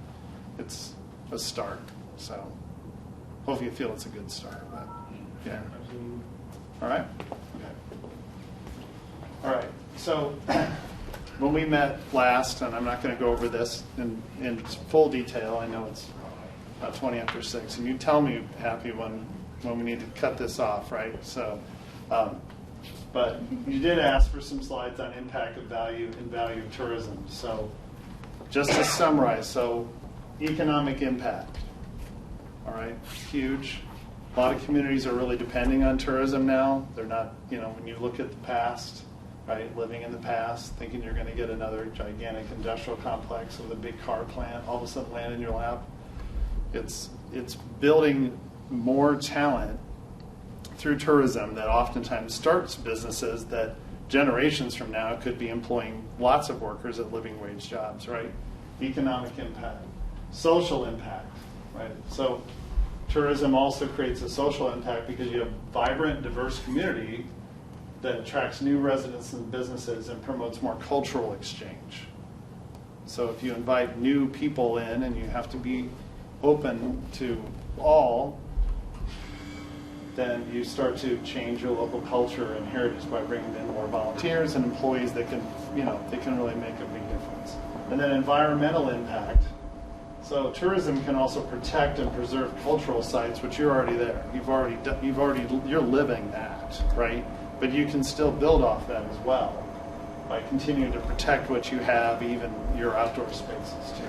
it's a start. So hopefully you feel it's a good start. But yeah. All right. Okay. All right. So when we met last, and I'm not going to go over this in full detail. I know it's about 20 after 6, and you tell me, Happy, when we need to cut this off, right? So, but you did ask for some slides on impact of value and value of tourism. So just to summarize, so economic impact. All right, huge. A lot of communities are really depending on tourism now. They're not, when you look at the past, right, living in the past, thinking you're going to get another gigantic industrial complex with a big car plant, all of a sudden land in your lap. It's building more talent through tourism that oftentimes starts businesses that generations from now could be employing lots of workers at living wage jobs, right? Economic impact, social impact, right? So tourism also creates a social impact because you have vibrant, diverse community that attracts new residents and businesses and promotes more cultural exchange. So if you invite new people in and you have to be open to all, then you start to change your local culture and heritage by bringing in more volunteers and employees that can, they can really make a big difference. And then environmental impact. So tourism can also protect and preserve cultural sites, which you're already there. You're living that, right? But you can still build off that as well by continuing to protect what you have, even your outdoor spaces too.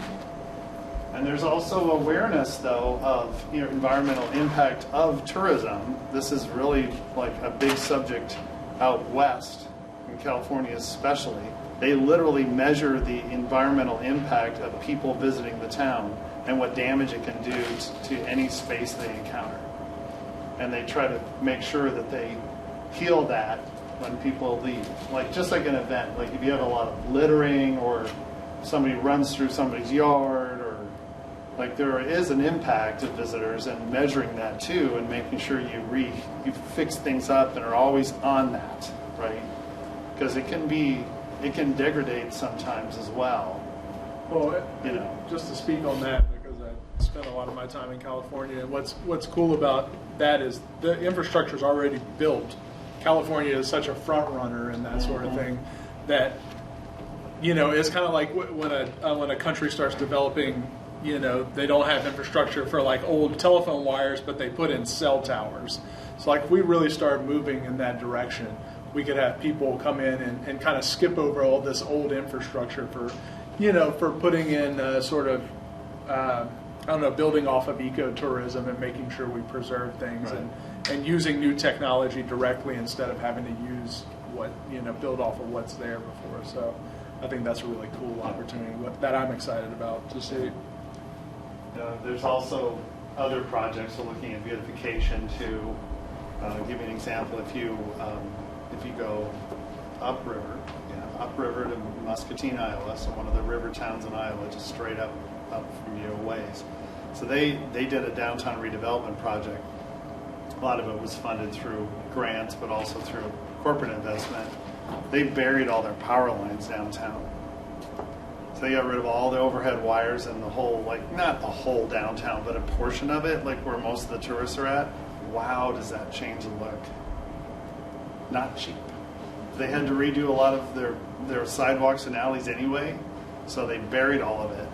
And there's also awareness, though, of environmental impact of tourism. This is really like a big subject out west, in California especially. They literally measure the environmental impact of people visiting the town and what damage it can do to any space they encounter. And they try to make sure that they heal that when people leave. Like just like an event, like if you have a lot of littering or somebody runs through somebody's yard, or like there is an impact of visitors, and measuring that too and making sure you fix things up and are always on that, right? Because it can degrade sometimes as well. Well, just to speak on that, because I spent a lot of my time in California, and what's cool about that is the infrastructure is already built. California is such a front runner and that sort of thing that it's kind of like when a country starts developing. They don't have infrastructure for like old telephone wires, but they put in cell towers. So like if we really start moving in that direction, we could have people come in and kind of skip over all this old infrastructure for putting in building off of ecotourism and making sure we preserve things, right, and using new technology directly instead of having to use build off of what's there before. So I think that's a really cool opportunity that I'm excited about to see. There's also other projects looking at beautification too. Give you an example. If you go upriver to Muscatine, Iowa, so one of the river towns in Iowa, just straight up from you a ways. So they did a downtown redevelopment project. A lot of it was funded through grants, but also through corporate investment. They buried all their power lines downtown. So they got rid of all the overhead wires and the whole, not the whole downtown, but a portion of it, like where most of the tourists are at. Wow, does that change the look? Not cheap. They had to redo a lot of their sidewalks and alleys anyway, so they buried all of it.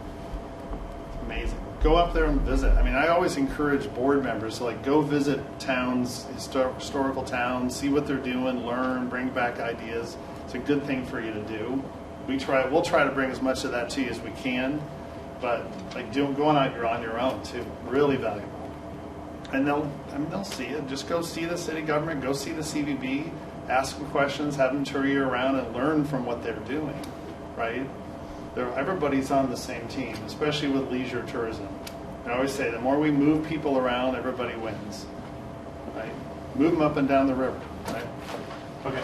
It's amazing. Go up there and visit. I mean, I always encourage board members to go visit towns, historical towns, see what they're doing, learn, bring back ideas. It's a good thing for you to do. We'll try to bring as much of that to you as we can, but going out, you're on your own too. Really valuable. And they'll see it. Just go see the city government, go see the CVB, ask them questions, have them tour you around, and learn from what they're doing, right? Everybody's on the same team, especially with leisure tourism. I always say the more we move people around, everybody wins, right? Move them up and down the river, right? Okay.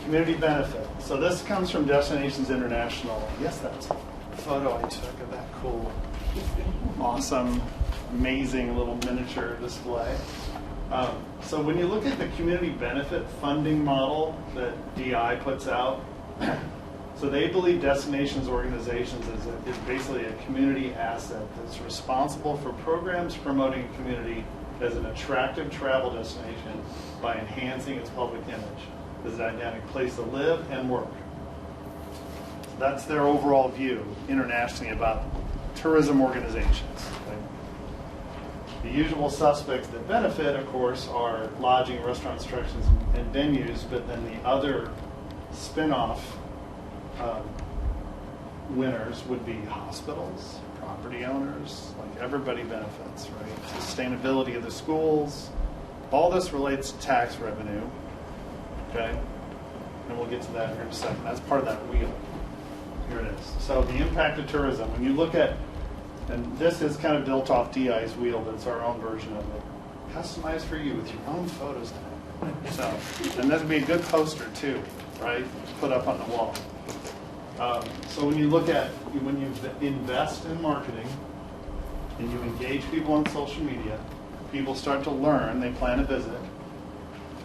Community benefit. So this comes from Destinations International. Yes, that's a photo I took of that cool, awesome, amazing little miniature display. So when you look at the community benefit funding model that DI puts out, so they believe Destinations Organizations is basically a community asset that's responsible for programs promoting a community as an attractive travel destination by enhancing its public image as a dynamic place to live and work. That's their overall view internationally about tourism organizations. The usual suspects that benefit, of course, are lodging, restaurants, attractions, and venues, but then the other spin-off winners would be hospitals, property owners, like everybody benefits, right? Sustainability of the schools, all this relates to tax revenue, okay? And we'll get to that here in a second. That's part of that wheel. Here it is. So the impact of tourism, when you look at, and this is kind of built off DI's wheel, but it's our own version of it. Customized for you with your own photos now. So, and that'd be a good poster too, right? Put up on the wall. So when you look at, when you invest in marketing and you engage people on social media, people start to learn, they plan a visit,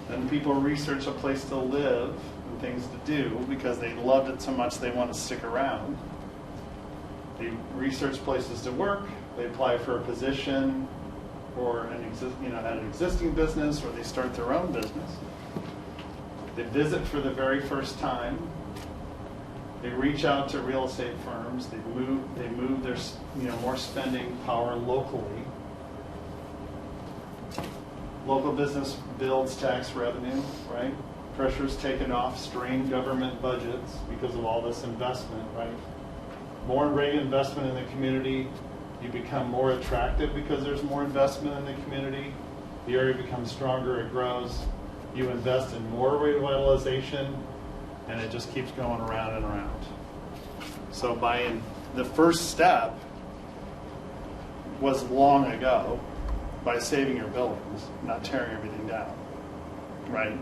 then people research a place to live and things to do because they loved it so much they want to stick around. They research places to work, they apply for a position or at an existing business, or they start their own business. They visit for the very first time. They reach out to real estate firms. They move their more spending power locally. Local business builds tax revenue, right? Pressure's taken off strained government budgets because of all this investment, right? More investment in the community. You become more attractive because there's more investment in the community. The area becomes stronger, it grows. You invest in more revitalization, and it just keeps going around and around. So the first step was long ago by saving your buildings, not tearing everything down, right?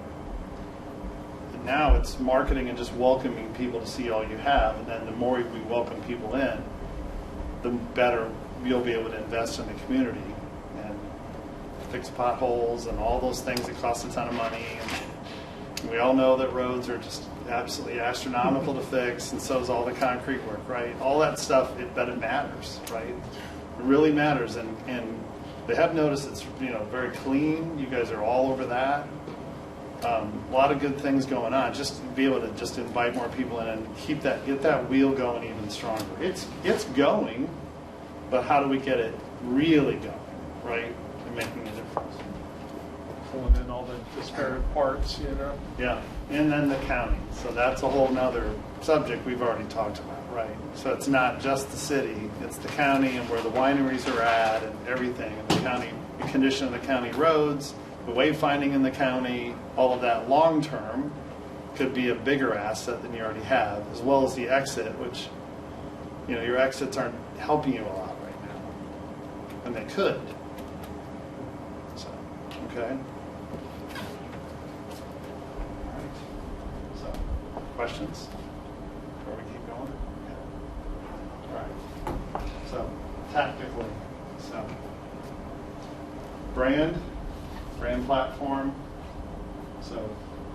And now it's marketing and just welcoming people to see all you have, and then the more we welcome people in, the better you'll be able to invest in the community and fix potholes and all those things that cost a ton of money. And we all know that roads are just absolutely astronomical to fix, and so is all the concrete work, right? All that stuff, but it matters, right? It really matters, and they have noticed it's very clean. You guys are all over that. A lot of good things going on. Just to be able to just invite more people in and get that wheel going even stronger. It's going, but how do we get it really going, right? And making a difference. Pulling in all the disparate parts, Yeah, and then the county. So that's a whole nother subject we've already talked about, right? So it's not just the city, it's the county and where the wineries are at and everything. And the county, the condition of the county roads, the wayfinding in the county, all of that long term could be a bigger asset than you already have, as well as the exit, which, your exits aren't helping you a lot right now. And they could. So, okay. Questions before we keep going? Okay. All right. So, tactically, brand platform. So,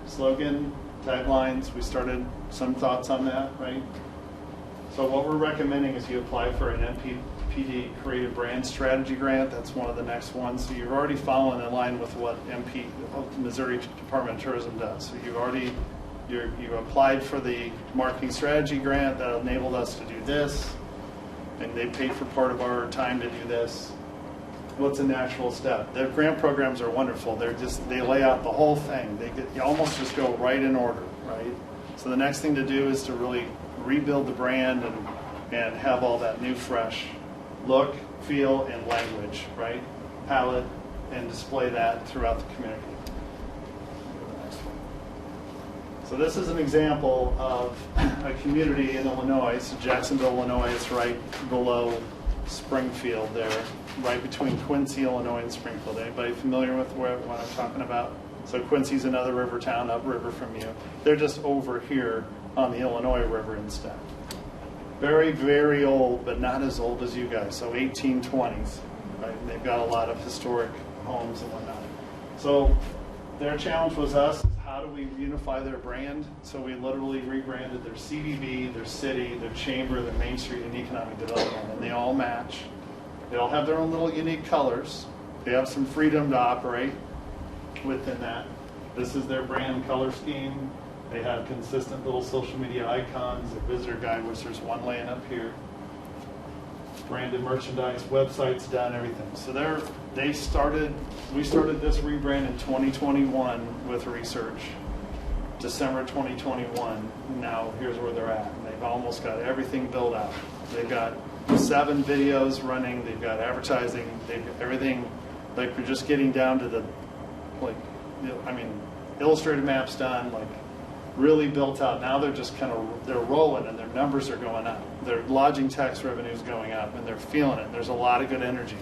slogan, taglines. We started some thoughts on that, right? So, what we're recommending is you apply for an MPD Creative Brand Strategy Grant. That's one of the next ones. So, you're already following in line with what Missouri Department of Tourism does. So, you applied for the marketing strategy grant that enabled us to do this, and they paid for part of our time to do this. What's a natural step? Their grant programs are wonderful. They lay out the whole thing. You almost just go right in order, right? So the next thing to do is to really rebuild the brand and have all that new, fresh look, feel, and language, right? Palette, and display that throughout the community. So this is an example of a community in Illinois. It's Jacksonville, Illinois. It's right below Springfield there, right between Quincy, Illinois, and Springfield. Anybody familiar with what I'm talking about? So Quincy's another river town upriver from you. They're just over here on the Illinois River instead. Very, very old, but not as old as you guys. So 1820s, right? And they've got a lot of historic homes and whatnot. So their challenge was us. How do we unify their brand? So we literally rebranded their CDB, their city, their chamber, their Main Street and economic development, and they all match. They all have their own little unique colors. They have some freedom to operate within that. This is their brand color scheme. They have consistent little social media icons, their visitor guide, which there's one laying up here. Branded merchandise, websites done, everything. So we started this rebrand in 2021 with research. December 2021, now here's where they're at. And they've almost got everything built out. They've got 7 videos running, they've got advertising, they've got everything, like we're just getting down to the, like, I mean, illustrated maps done, like really built out. Now they're just kind of, they're rolling and their numbers are going up. Their lodging tax revenue is going up and they're feeling it. There's a lot of good energy.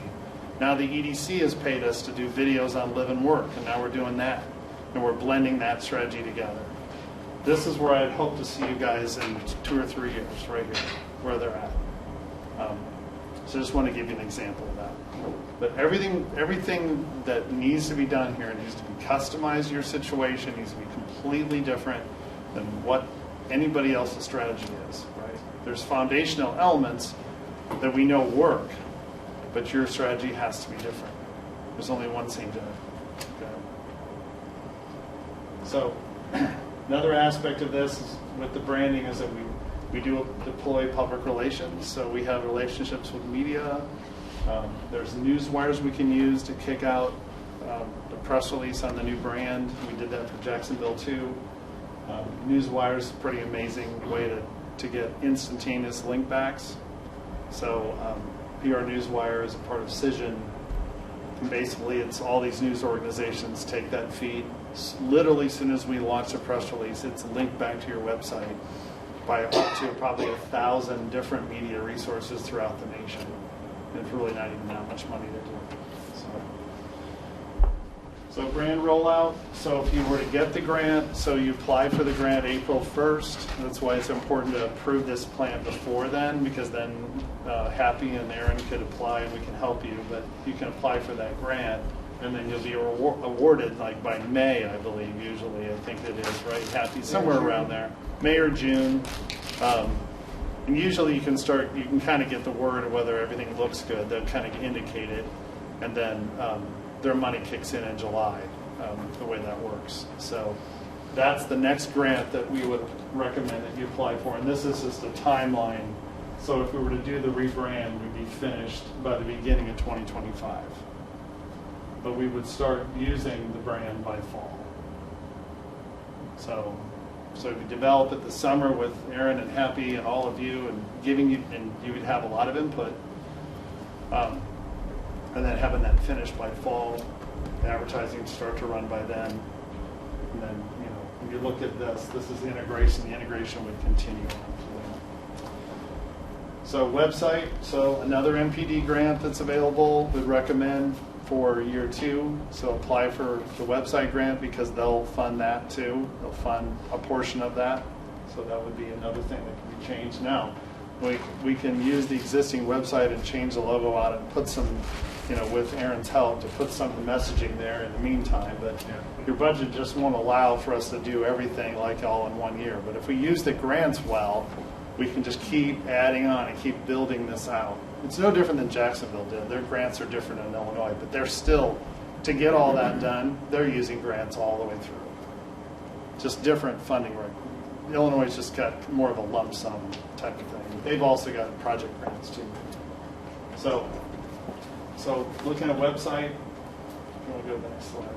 Now the EDC has paid us to do videos on live and work, and now we're doing that. And we're blending that strategy together. This is where I'd hope to see you guys in 2 or 3 years, right here, where they're at. So I just want to give you an example of that. But everything that needs to be done here needs to be customized to your situation, needs to be completely different than what anybody else's strategy is, right? There's foundational elements that we know work, but your strategy has to be different. There's only one St. Genevieve. Okay? So another aspect of this is, with the branding, is that we do deploy public relations. So we have relationships with media. There's news wires we can use to kick out the press release on the new brand. We did that for Jacksonville too. News wires is a pretty amazing way to get instantaneous link backs. So PR Newswire is a part of Cision. And basically, it's all these news organizations take that feed. Literally, as soon as we launch a press release, it's linked back to your website by up to probably 1,000 different media resources throughout the nation. And it's really not even that much money to do. So brand rollout. So if you were to get the grant, so you apply for the grant April 1st. That's why it's important to approve this plan before then, because then Happy and Aaron could apply and we can help you. But you can apply for that grant, and then you'll be awarded like by May, I believe. Usually, I think it is, right? Happy, somewhere around there, May or June. And usually you can kind of get the word of whether everything looks good. They'll kind of indicate it, and then their money kicks in July, the way that works. So that's the next grant that we would recommend that you apply for. And this is just a timeline. So if we were to do the rebrand, we'd be finished by the beginning of 2025. But we would start using the brand by fall. So if you develop it this summer with Aaron and Happy and all of you, and giving you, and you would have a lot of input. And then having that finished by fall, the advertising start to run by then. And then, when you look at this is the integration. The integration would continue on. So website, so another MPD grant that's available, would recommend for year 2. So apply for the website grant because they'll fund that too. They'll fund a portion of that. So that would be another thing that can be changed. Now, we can use the existing website and change the logo out and put some, with Aaron's help, to put some of the messaging there in the meantime. But your budget just won't allow for us to do everything like all in 1 year. But if we use the grants well, we can just keep adding on and keep building this out. It's no different than Jacksonville did. Their grants are different in Illinois, but they're still, to get all that done, they're using grants all the way through. Just different funding rate. Illinois has just got more of a lump sum type of thing. They've also got project grants too. So looking at website, we'll go to the next slide.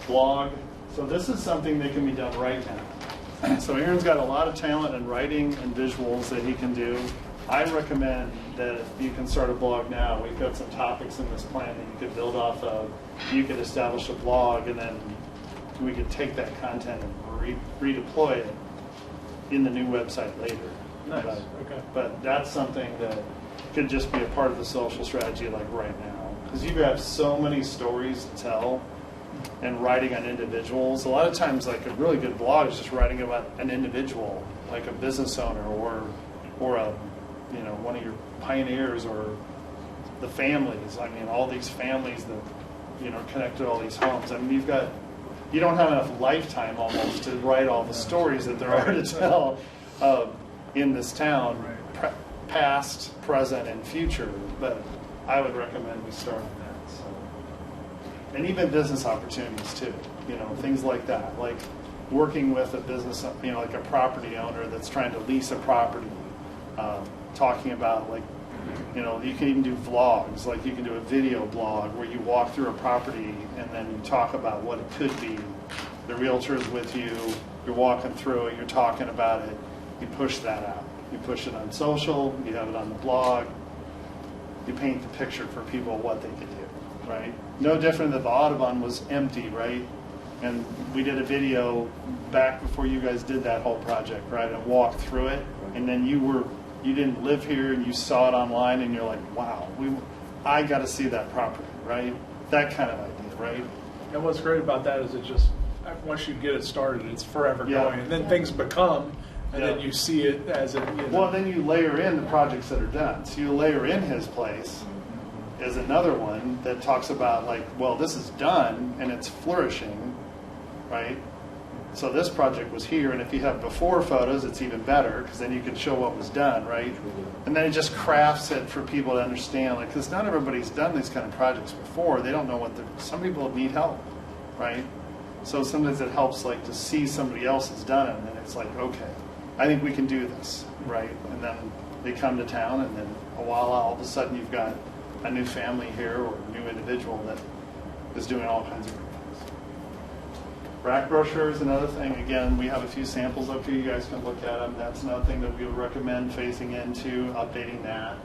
Blog. So this is something that can be done right now. So Aaron's got a lot of talent in writing and visuals that he can do. I recommend that you can start a blog now. We've got some topics in this plan that you could build off of. You could establish a blog, and then we could take that content and redeploy it in the new website later. Nice. Okay. But that's something that could just be a part of the social strategy like right now. Because you have so many stories to tell, and writing on individuals. A lot of times, like a really good blog is just writing about an individual, like a business owner or a, one of your pioneers, or the families. I mean, all these families that, connect to all these homes. I mean, you don't have enough lifetime almost to write all the stories that there are to tell in this town, past, present, and future. But I would recommend we start on that. So. And even business opportunities too, things like that, like working with a business, like a property owner that's trying to lease a property, talking about you can even do vlogs, like you can do a video blog where you walk through a property and then you talk about what it could be, The realtor's with you, you're walking through it, you're talking about it, you push that out. You push it on social, you have it on the blog, you paint the picture for people what they could do, right? No different than the Audubon was empty, right? And we did a video back before you guys did that whole project, right? And walked through it, and then you didn't live here, and you saw it online, and you're like, wow, I got to see that property, right? That kind of idea, right? And what's great about that is it just, once you get it started, it's forever going. And then things become, and then you see it as a, Well, then you layer in the projects that are done. So you layer in his place as another one that talks about like, well, this is done and it's flourishing, right? So this project was here, and if you have before photos, it's even better because then you can show what was done, right? And then it just crafts it for people to understand, like, because not everybody's done these kind of projects before. They don't know what some people need help, right? So sometimes it helps like to see somebody else has done it, and then it's like, okay, I think we can do this, right? And then they come to town, and then a while all of a sudden you've got a new family here or a new individual that is doing all kinds of great things. Rack brochure is another thing. Again, we have a few samples up here. You guys can look at them. That's another thing that we would recommend phasing into, updating that.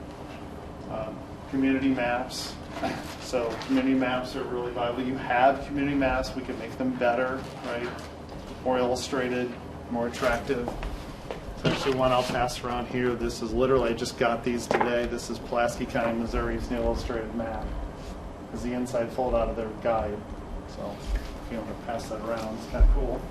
Community maps. So community maps are really vital. You have community maps. We can make them better, right? More illustrated, more attractive. There's actually one I'll pass around here. This is literally, I just got these today. This is Pulaski County, Missouri's new illustrated map. This is the inside fold out of their guide. So if you want to pass that around, it's kind of cool.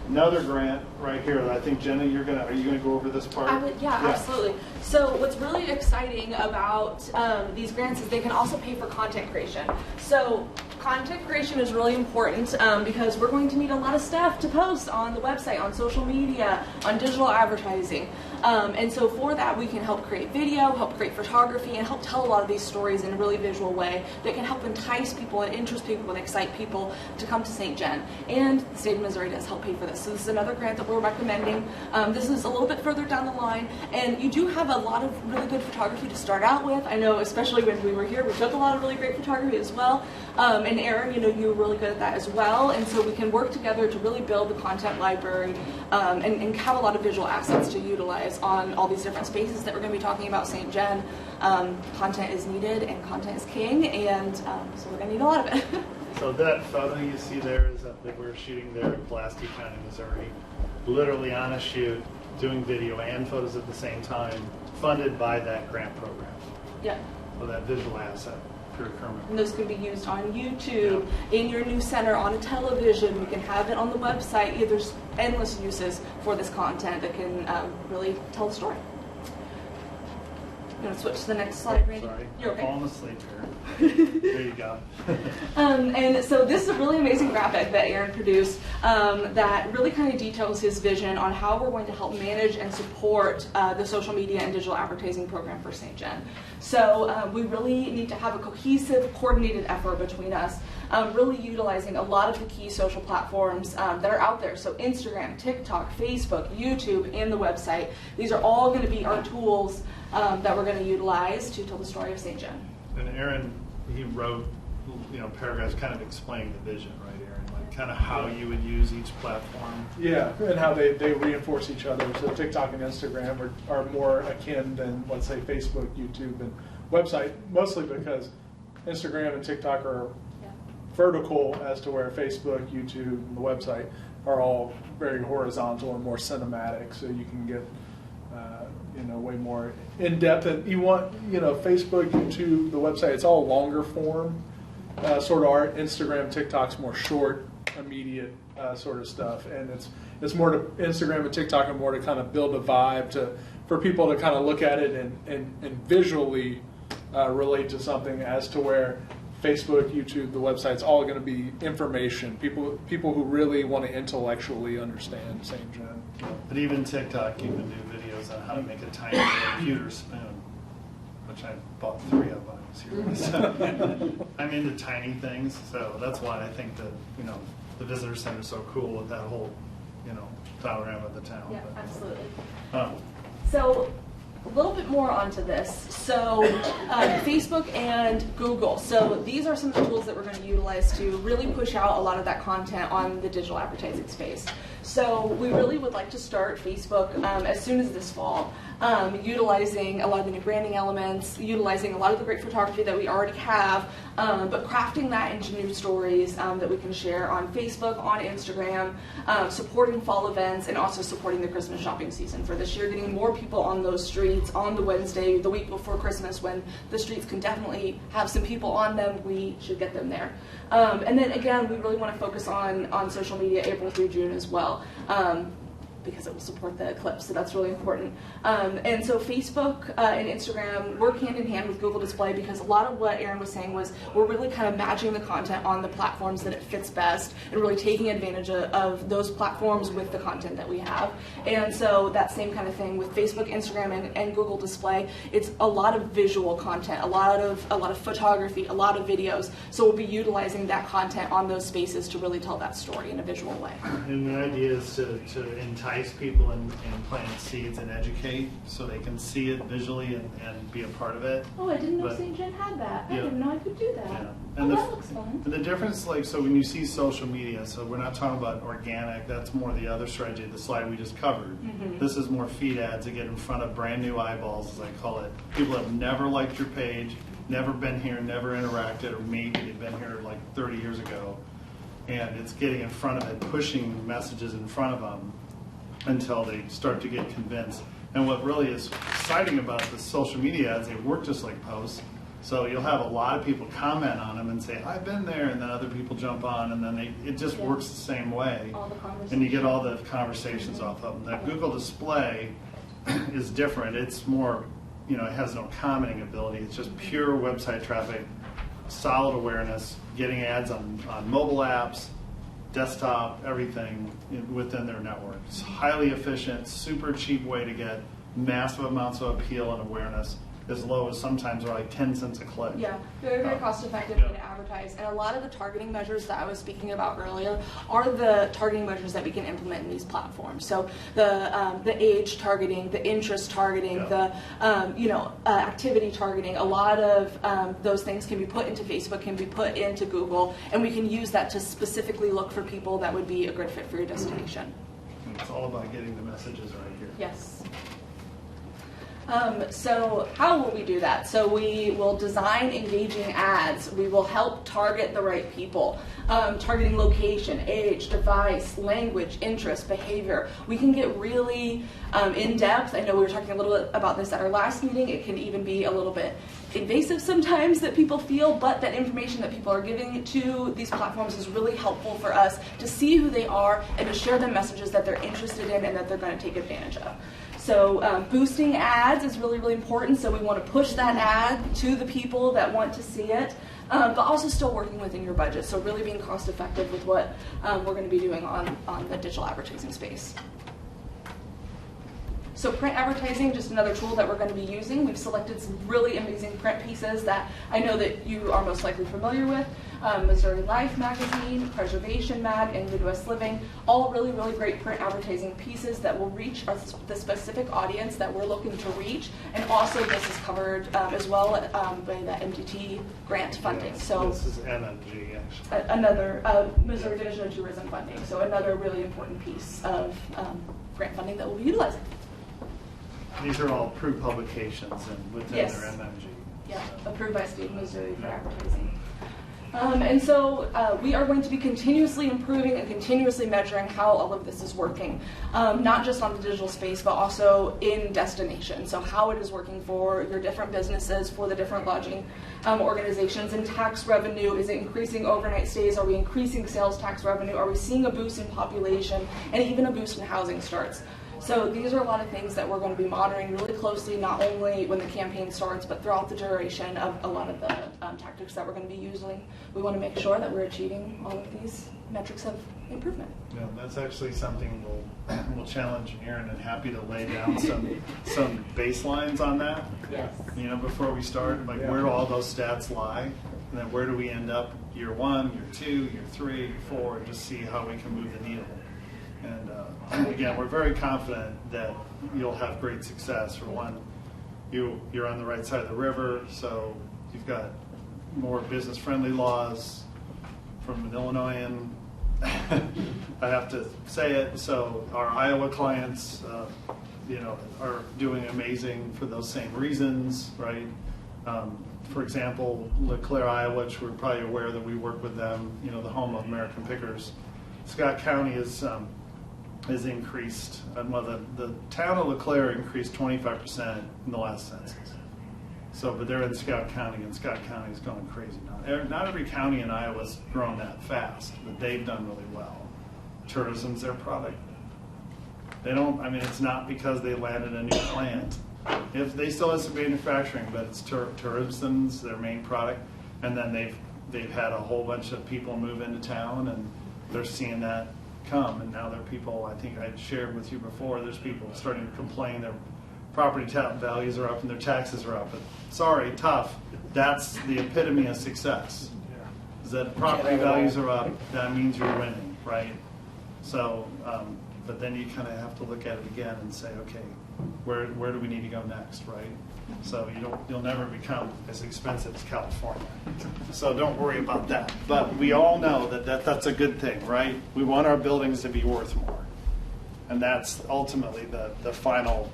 Another grant right here that I think, Jenna, are you going to go over this part? Yeah, absolutely. So what's really exciting about these grants is they can also pay for content creation. So content creation is really important because we're going to need a lot of stuff to post on the website, on social media, on digital advertising. And so for that, we can help create video, help create photography, and help tell a lot of these stories in a really visual way that can help entice people and interest people and excite people to come to St. Gen. And the state of Missouri does help pay for this. So this is another grant that we're recommending. This is a little bit further down the line, and you do have a lot of really good photography to start out with. I know, especially when we were here, we took a lot of really great photography as well. And Aaron, you were really good at that as well. And so we can work together to really build the content library and have a lot of visual assets to utilize on all these different spaces that we're going to be talking about St. Gen. Content is needed and content is king, and so we're going to need a lot of it. So that photo you see there is that we're shooting there in Pulaski County, Missouri. Literally on a shoot, doing video and photos at the same time, funded by that grant program. Yeah. So that visual asset. And those can be used on YouTube, in your news center, on a television. We can have it on the website. Yeah, there's endless uses for this content that can really tell the story. You want to switch to the next slide, Randy? Sorry, You're okay. falling asleep here. There you go. And so this is a really amazing graphic that Aaron produced that really kind of details his vision on how we're going to help manage and support the social media and digital advertising program for St. Gen. So we really need to have a cohesive, coordinated effort between us, really utilizing a lot of the key social platforms that are out there. So Instagram, TikTok, Facebook, YouTube, and the website. These are all going to be our tools that we're going to utilize to tell the story of St. Gen. And Aaron, he wrote, paragraphs kind of explaining the vision, right, Aaron? Like kind of how you would use each platform. Yeah, and how they reinforce each other. So TikTok and Instagram are more akin than, let's say, Facebook, YouTube, and website, mostly because Instagram and TikTok are vertical as to where Facebook, YouTube, and the website are all very horizontal and more cinematic, so you can get way more in depth. And you want, Facebook, YouTube, the website, it's all longer form sort of art. Instagram, TikTok's more short, immediate sort of stuff, and it's more to Instagram and TikTok are more to kind of build a vibe for people to kind of look at it and visually relate to something, as to where Facebook, YouTube, the website's all going to be information. People who really want to intellectually understand St. Gen. But even TikTok, you can do videos on how to make a tiny computer spoon, which I bought 3 of when I was here. So, I'm into tiny things, so that's why I think that the visitor center is so cool with that whole diagram of the town. Yeah, absolutely. Oh. So a little bit more onto this. So Facebook and Google. So these are some of the tools that we're going to utilize to really push out a lot of that content on the digital advertising space. So we really would like to start Facebook as soon as this fall, utilizing a lot of the new branding elements, utilizing a lot of the great photography that we already have, but crafting that into new stories that we can share on Facebook, on Instagram, supporting fall events, and also supporting the Christmas shopping season for this year, getting more people on those streets on the Wednesday, the week before Christmas, when the streets can definitely have some people on them. We should get them there. And then again, we really want to focus on social media April through June as well. Because it will support the eclipse, so that's really important. And so Facebook and Instagram work hand in hand with Google Display, because a lot of what Aaron was saying was we're really kind of matching the content on the platforms that it fits best and really taking advantage of those platforms with the content that we have. And so that same kind of thing with Facebook, Instagram, and Google Display. It's a lot of visual content, a lot of photography, a lot of videos. So we'll be utilizing that content on those spaces to really tell that story in a visual way. And the idea is to entice people and plant seeds and educate so they can see it visually and be a part of it. Oh, I didn't know But- St. John had that. I Yeah. didn't know I could do that. Yeah. Oh, And that looks fun. and the difference, like, so when you see social media, so we're not talking about organic, that's more the other strategy, the slide we just covered. This is more feed ads that get in front of brand new eyeballs, as I call it. People have never liked your page, never been here, never interacted, or maybe they've been here like 30 years ago. And it's getting in front of it, pushing messages in front of them until they start to get convinced. And what really is exciting about the social media ads, they work just like posts. So you'll have a lot of people comment on them and say, I've been there, and then other people jump on, and then it just works the same way. All the conversations. And you get all the conversations off of them. That Google Display is different. It's more, it has no commenting ability. It's just pure website traffic, solid awareness, getting ads on mobile apps, desktop, everything within their network. It's highly efficient, super cheap way to get massive amounts of appeal and awareness, as low as sometimes are like 10 cents a click. Yeah, very cost effective way to advertise. And a lot of the targeting measures that I was speaking about earlier are the targeting measures that we can implement in these platforms. So the age targeting, the interest targeting, the activity targeting, a lot of those things can be put into Facebook, can be put into Google, and we can use that to specifically look for people that would be a good fit for your destination. And it's all about getting the messages right here. Yes. So how will we do that? So we will design engaging ads. We will help target the right people, targeting location, age, device, language, interest, behavior. We can get really in depth. I know we were talking a little bit about this at our last meeting. It can even be a little bit invasive sometimes that people feel, but that information that people are giving to these platforms is really helpful for us to see who they are and to share them messages that they're interested in and that they're going to take advantage of. So boosting ads is really, really important. So we want to push that ad to the people that want to see it, but also still working within your budget. So really being cost effective with what we're going to be doing on the digital advertising space. So print advertising, just another tool that we're going to be using. We've selected some really amazing print pieces that I know that you are most likely familiar with. Missouri Life magazine, Preservation Mag, and Midwest Living, all really, really great print advertising pieces that will reach the specific audience that we're looking to reach. And also this is covered as well by the MDT grant funding. Yes, So this is MMG, actually. another Missouri Division of Tourism funding. So another really important piece of grant funding that we'll be utilizing. These are all approved publications and within Yes. their MMG. Yeah, approved by state of Missouri for advertising. And so we are going to be continuously improving and continuously measuring how all of this is working, not just on the digital space, but also in destination. So how it is working for your different businesses, for the different lodging organizations. And tax revenue, is it increasing overnight stays? Are we increasing sales tax revenue? Are we seeing a boost in population and even a boost in housing starts? So these are a lot of things that we're going to be monitoring really closely, not only when the campaign starts, but throughout the duration of a lot of the tactics that we're going to be using. We want to make sure that we're achieving all of these metrics of improvement. Yeah, that's actually something we'll challenge Aaron, and happy to lay down some baselines on that. Yes. Before we start, like where do all those stats lie, and then where do we end up year 1, year 2, year 3, year 4, and just see how we can move the needle. And again, we're very confident that you'll have great success. For one, you're on the right side of the river, so you've got more business-friendly laws from an Illinoisan. I have to say it. So our Iowa clients, are doing amazing for those same reasons, right? For example, LeClaire, Iowa, which we're probably aware that we work with them, the home of American Pickers. Scott County is increased. Well, the town of LeClaire increased 25% in the last census. So, but they're in Scott County, and Scott County is going crazy now. Not every county in Iowa's grown that fast, but they've done really well. Tourism's their product. It's not because they landed a new plant. If they still have some manufacturing, but it's tourism's their main product. And then they've had a whole bunch of people move into town, and they're seeing that come. And now there are people, I think I shared with you before, there's people starting to complain their property values are up and their taxes are up. But sorry, tough. That's the epitome of success. Is that property values are up, that means you're winning, right? So, but then you kind of have to look at it again and say, okay, where do we need to go next, right? So you'll never become as expensive as California. So don't worry about that. But we all know that's a good thing, right? We want our buildings to be worth more, and that's ultimately the final,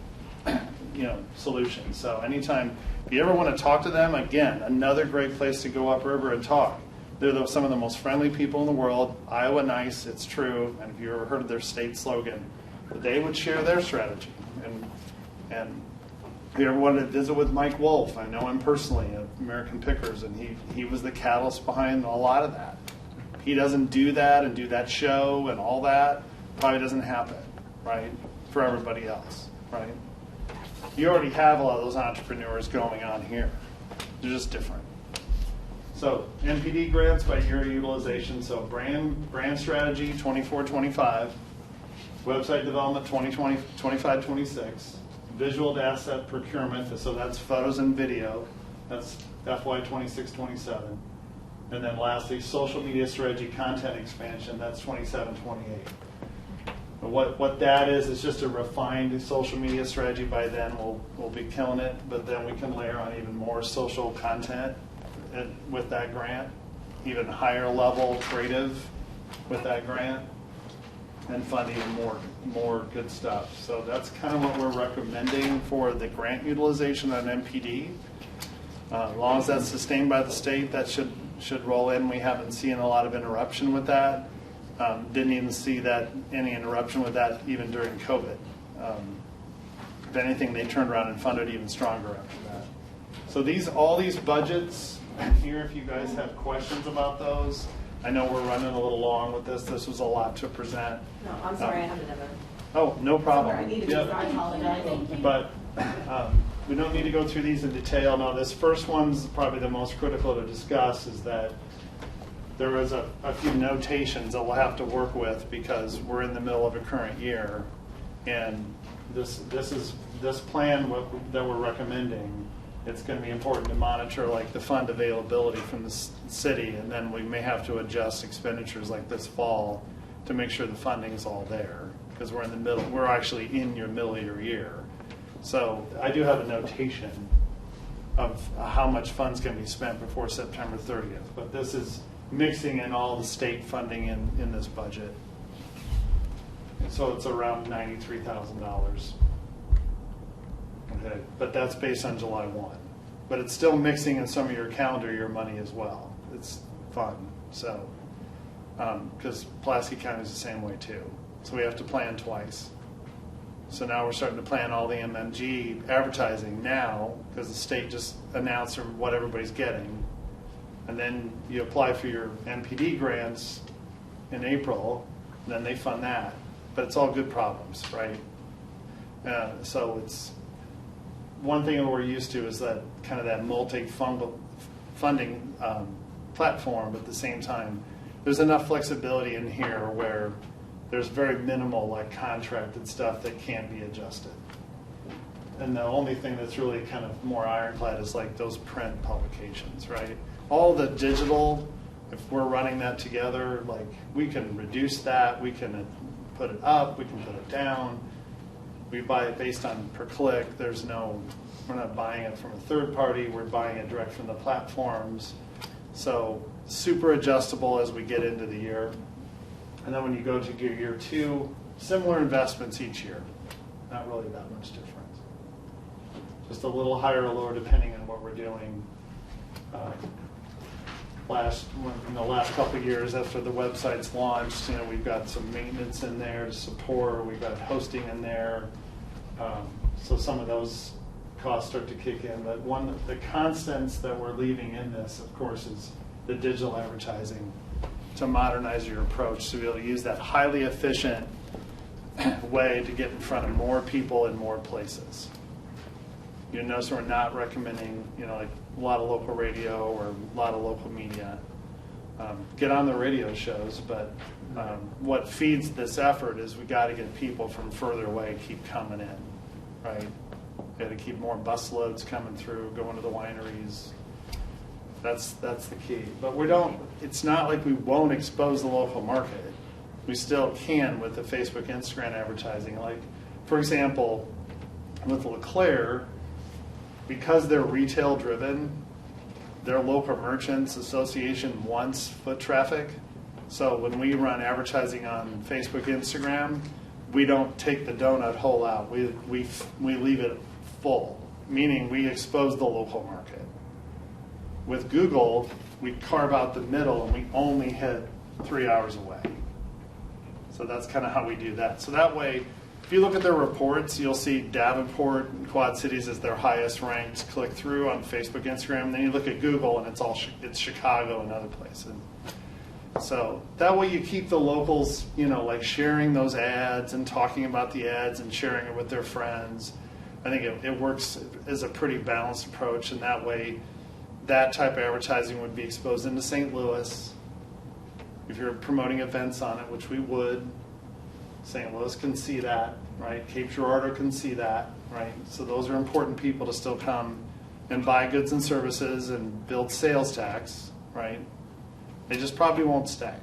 solution. So anytime if you ever want to talk to them, again, another great place to go upriver and talk. They're some of the most friendly people in the world. Iowa nice, it's true. And if you ever heard of their state slogan, they would share their strategy. And if you ever wanted to visit with Mike Wolf, I know him personally of American Pickers, and he was the catalyst behind a lot of that. If he doesn't do that and do that show and all that, probably doesn't happen, right? For everybody else, right? You already have a lot of those entrepreneurs going on here. They're just different. So NPD grants by year utilization. So brand strategy 24-25, website development 25-26, visual to asset procurement. So that's photos and video. That's FY 26-27, and then lastly social media strategy content expansion. That's 27-28. What that is just a refined social media strategy. By then we'll be killing it, but then we can layer on even more social content with that grant, even higher level creative with that grant, and fund even more good stuff. So that's kind of what we're recommending for the grant utilization on MPD. As long as that's sustained by the state, that should roll in. We haven't seen a lot of interruption with that. Didn't even see any interruption with that even during COVID. If anything, they turned around and funded even stronger after that. So all these budgets here, if you guys have questions about those, I know we're running a little long with this. This was a lot to present. No, I'm sorry, I have another. Oh, no problem. Sorry, I needed to, I apologize. But we don't need to go through these in detail. Now, this first one's probably the most critical to discuss, is that there was a few notations that we'll have to work with because we're in the middle of a current year, and this plan that we're recommending, it's going to be important to monitor like the fund availability from the city, and then we may have to adjust expenditures like this fall to make sure the funding is all there, because we're in the middle. We're actually in your middle of your year. So I do have a notation of how much funds can be spent before September 30th, but this is mixing in all the state funding in this budget. And so it's around $93,000. Okay, but that's based on July 1. But it's still mixing in some of your calendar year money as well. It's fun. So, because Pulaski County is the same way too. So we have to plan twice. So now we're starting to plan all the MMG advertising now, because the state just announced what everybody's getting. And then you apply for your NPD grants in April, and then they fund that. But it's all good problems, right? So it's one thing that we're used to is that kind of that multi-funding platform, but at the same time, there's enough flexibility in here where there's very minimal like contracted stuff that can't be adjusted. And the only thing that's really kind of more ironclad is like those print publications, right? All the digital, if we're running that together, like we can reduce that, we can put it up, we can put it down. We buy it based on per click. There's no We're not buying it from a third party. We're buying it direct from the platforms. So super adjustable as we get into the year. And then when you go to year 2, similar investments each year. Not really that much difference. Just a little higher or lower depending on what we're doing. In the last couple of years after the website's launched, we've got some maintenance in there to support. We've got hosting in there. So some of those costs start to kick in. But one of the constants that we're leaving in this, of course, is the digital advertising to modernize your approach to be able to use that highly efficient way to get in front of more people in more places. You notice we're not recommending, like a lot of local radio or a lot of local media. Get on the radio shows, but what feeds this effort is we got to get people from further away keep coming in, right? We got to keep more bus loads coming through, going to the wineries. That's the key. But it's not like we won't expose the local market. We still can with the Facebook, Instagram advertising. Like, for example, with LeClaire, because they're retail driven, their local merchants association wants foot traffic. So when we run advertising on Facebook, Instagram, we don't take the donut hole out. We leave it full, meaning we expose the local market. With Google, we carve out the middle and we only hit 3 hours away. So that's kind of how we do that. So that way, if you look at their reports, you'll see Davenport and Quad Cities as their highest ranked click through on Facebook, Instagram. And then you look at Google and it's Chicago and other places. So that way you keep the locals, like sharing those ads and talking about the ads and sharing it with their friends. I think it works as a pretty balanced approach, and that way that type of advertising would be exposed into St. Louis. If you're promoting events on it, which we would, St. Louis can see that, right? Cape Girardeau can see that, right? So those are important people to still come and buy goods and services and build sales tax, right? They just probably won't stay.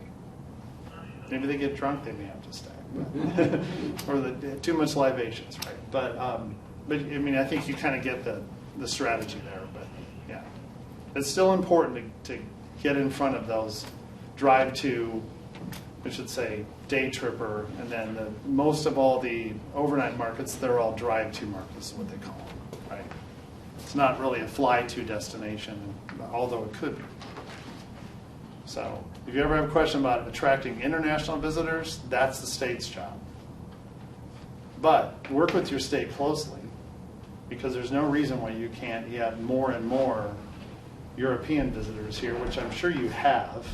Maybe they get drunk, they may have to stay. Or too much libations, right? But I mean, I think you kind of get the strategy there. But yeah, it's still important to get in front of those drive to, I should say, day tripper, and then most of all the overnight markets, they're all drive-to markets, is what they call them, right? It's not really a fly-to destination, although it could be. So if you ever have a question about attracting international visitors, that's the state's job. But work with your state closely, because there's no reason why you can't have more and more European visitors here, which I'm sure you have.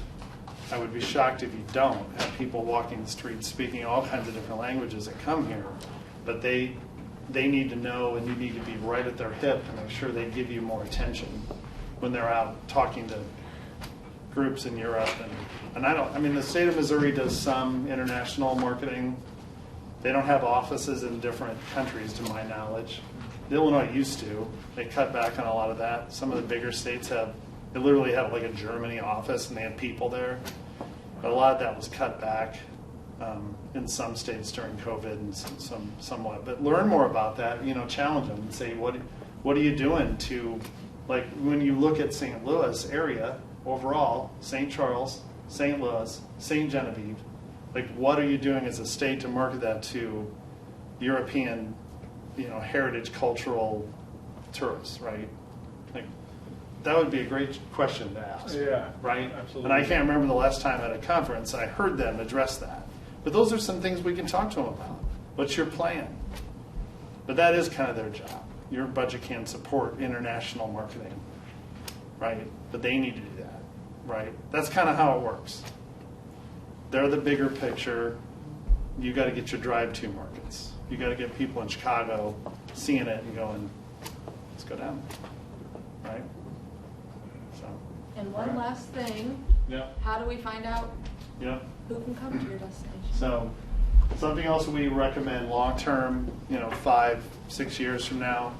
I would be shocked if you don't have people walking the streets speaking all kinds of different languages that come here. But they need to know, and you need to be right at their hip to make sure they give you more attention when they're out talking to groups in Europe. And I mean, the state of Missouri does some international marketing. They don't have offices in different countries, to my knowledge. Illinois used to. They cut back on a lot of that. Some of the bigger states they literally have like a Germany office and they have people there. But a lot of that was cut back in some states during COVID and somewhat. But learn more about that, challenge them and say, what are you doing to, like when you look at St. Louis area overall, St. Charles, St. Louis, St. Genevieve, like what are you doing as a state to market that to European, heritage cultural tourists, right? Like, that would be a great question to ask. Yeah, right? Absolutely. And I can't remember the last time at a conference I heard them address that. But those are some things we can talk to them about. What's your plan? But that is kind of their job. Your budget can support international marketing, right? But they need to do that, right? That's kind of how it works. They're the bigger picture. You got to get your drive-to markets. You got to get people in Chicago seeing it and going, let's go down, right? So. And one last thing. Yeah. How do we find out Yeah. who can come to your destination? So something else we recommend long-term, 5-6 years from now,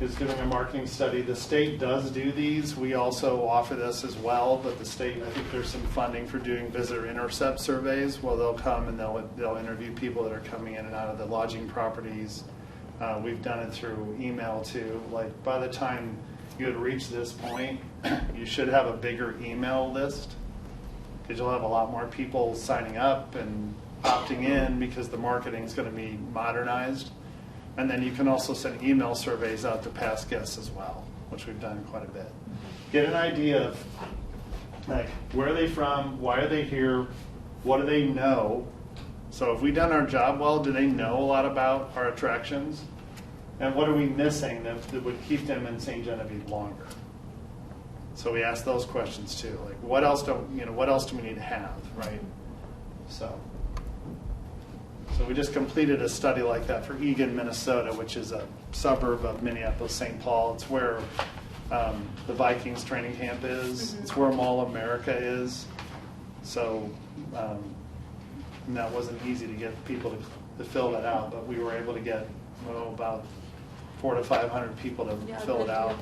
is doing a marketing study. The state does do these. We also offer this as well, but the state, I think there's some funding for doing visitor intercept surveys where they'll come and they'll interview people that are coming in and out of the lodging properties, We've done it through email too. Like by the time you had reached this point, you should have a bigger email list because you'll have a lot more people signing up and opting in because the marketing is going to be modernized. And then you can also send email surveys out to past guests as well, which we've done quite a bit. Get an idea of like where are they from, why are they here, what do they know. So if we've done our job well, do they know a lot about our attractions? And what are we missing that would keep them in St. Genevieve longer? So we ask those questions too. Like what else do we need to have, right? So we just completed a study like that for Eagan, Minnesota, which is a suburb of Minneapolis, St. Paul. It's where the Vikings training camp is. It's where Mall of America is. So and that wasn't easy to get people to fill that out, but we were able to get about 400 to 500 people to fill it out,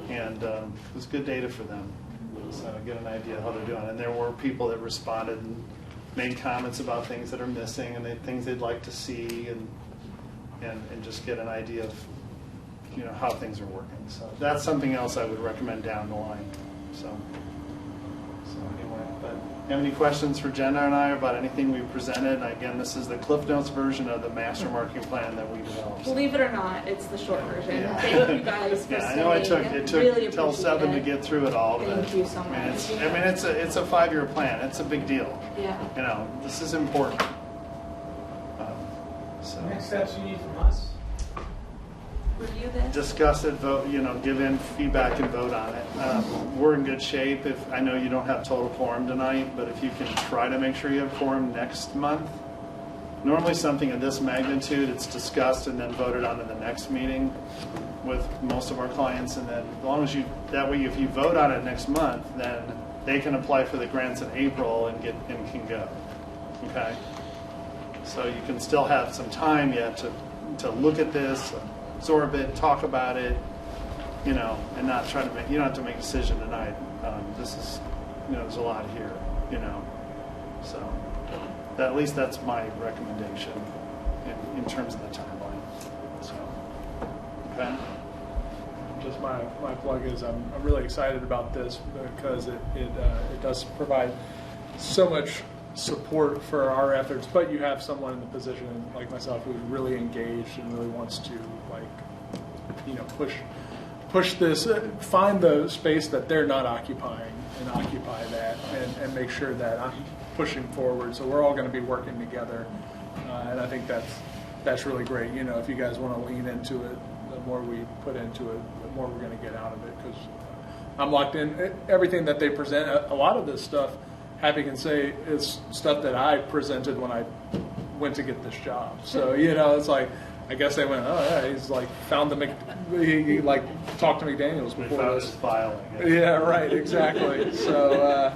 and it was good data for them. So get an idea how they're doing. And there were people that responded and made comments about things that are missing and things they'd like to see, and just get an idea of how things are working. So that's something else I would recommend down the line. So anyway, but have any questions for Jenna and I about anything we presented? Again, this is the Cliff Notes version of the master marketing plan that we developed. Believe it or not, it's the short version. Yeah. Thank you guys for I know it took really till 7 to get through it all. Thank you so much. It's a 5-year plan. It's a big deal. Yeah. This is important. Next steps you need from us? Review this. Discuss it, vote, give in feedback and vote on it. We're in good shape. If I know you don't have total quorum tonight, but if you can try to make sure you have quorum next month. Normally something of this magnitude, it's discussed and then voted on in the next meeting with most of our clients, and then as long as that way if you vote on it next month, then they can apply for the grants in April and can go. Okay? So you can still have some time yet to look at this, absorb it, talk about it, and not try to make. You don't have to make a decision tonight. This is, there's a lot here, So at least that's my recommendation in terms of the timeline. So, okay. Just my plug is I'm really excited about this because it does provide so much support for our efforts, but you have someone in the position like myself who's really engaged and really wants to push this, find the space that they're not occupying and occupy that, and make sure that I'm pushing forward. So we're all going to be working together, and I think that's really great. If you guys want to lean into it, the more we put into it, the more we're going to get out of it, because I'm locked in. Everything that they present, a lot of this stuff, Happy can say, is stuff that I presented when I went to get this job. So, it's like, I guess they went, oh yeah, he's like found he like talked to McDaniels before found this. his file, I guess. Yeah, right, exactly. So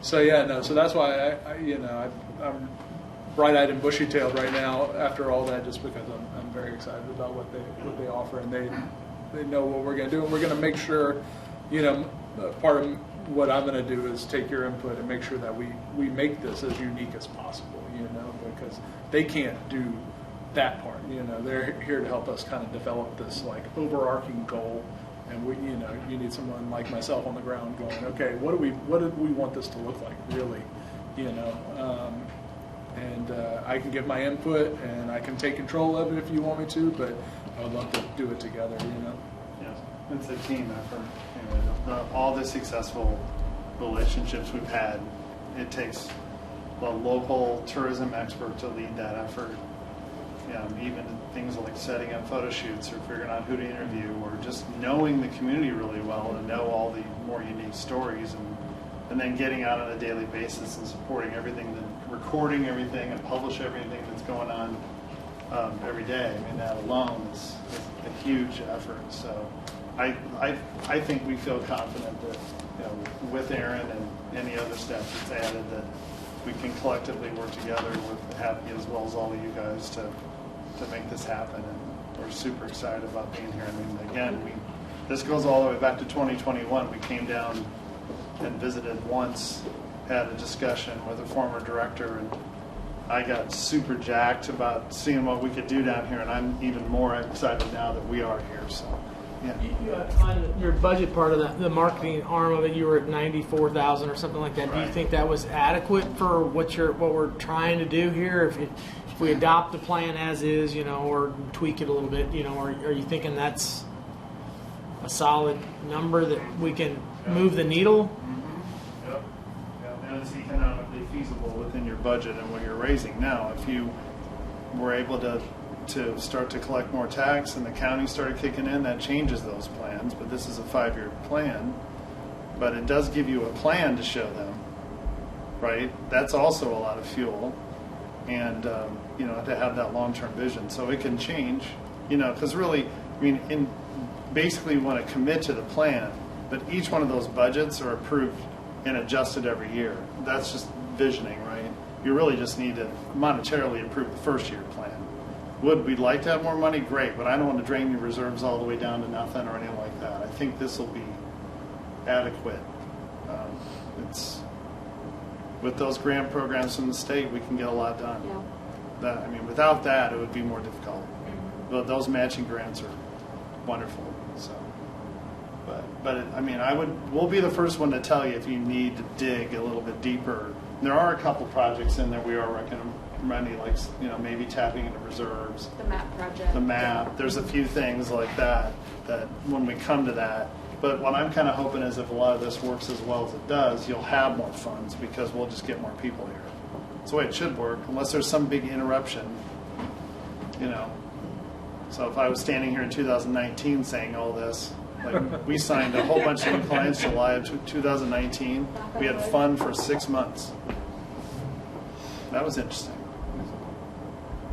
that's why I'm bright-eyed and bushy-tailed right now after all that, just because I'm very excited about what they offer, and they know what we're going to do, and we're going to make sure, part of what I'm going to do is take your input and make sure that we make this as unique as possible, because they can't do that part. They're here to help us kind of develop this like overarching goal, and you need someone like myself on the ground going, okay, what do we want this to look like, really, and I can give my input and I can take control of it if you want me to, but I would love to do it together, Yes, it's a team effort. All the successful relationships we've had, it takes a local tourism expert to lead that effort. Even things like setting up photo shoots or figuring out who to interview, or just knowing the community really well to know all the more unique stories, and then getting out on a daily basis and supporting everything, recording everything and publish everything that's going on every day. That alone is a huge effort. So I think we feel confident that with Aaron and any other steps that's added, that we can collectively work together with Happy as well as all of you guys to make this happen. And we're super excited about being here. Again, this goes all the way back to 2021. We came down and visited once, had a discussion with a former director, I got super jacked about seeing what we could do down here, and I'm even more excited now that we are here. So, yeah. On your budget part of the marketing arm of it, you were at 94,000 or something like that. Do you Right. think that was adequate for what we're trying to do here? If we adopt the plan as is, or tweak it a little bit, are you thinking that's a solid number that we can move the needle? Yep. And it's economically feasible within your budget and what you're raising now. If you were able to start to collect more tax and the county started kicking in, that changes those plans. But this is a 5-year plan. But it does give you a plan to show them, right? That's also a lot of fuel. And, to have that long-term vision. So it can change, because really, basically we want to commit to the plan, but each one of those budgets are approved and adjusted every year. That's just visioning, right? You really just need to monetarily approve the first year plan. Would we like to have more money? Great, but I don't want to drain your reserves all the way down to nothing or anything like that. I think this will be adequate. It's with those grant programs from the state, we can get a lot done. Yeah. Without that, it would be more difficult. But those matching grants are wonderful. So, we'll be the first one to tell you if you need to dig a little bit deeper. There are a couple projects in there we are recommending, like maybe tapping into reserves. The MAP project. The map. There's a few things like that when we come to that. But what I'm kind of hoping is if a lot of this works as well as it does, you'll have more funds because we'll just get more people here. That's the way it should work, unless there's some big interruption, So if I was standing here in 2019 saying all this, like we signed a whole bunch of new clients July of 2019. We had fun for 6 months. That was interesting.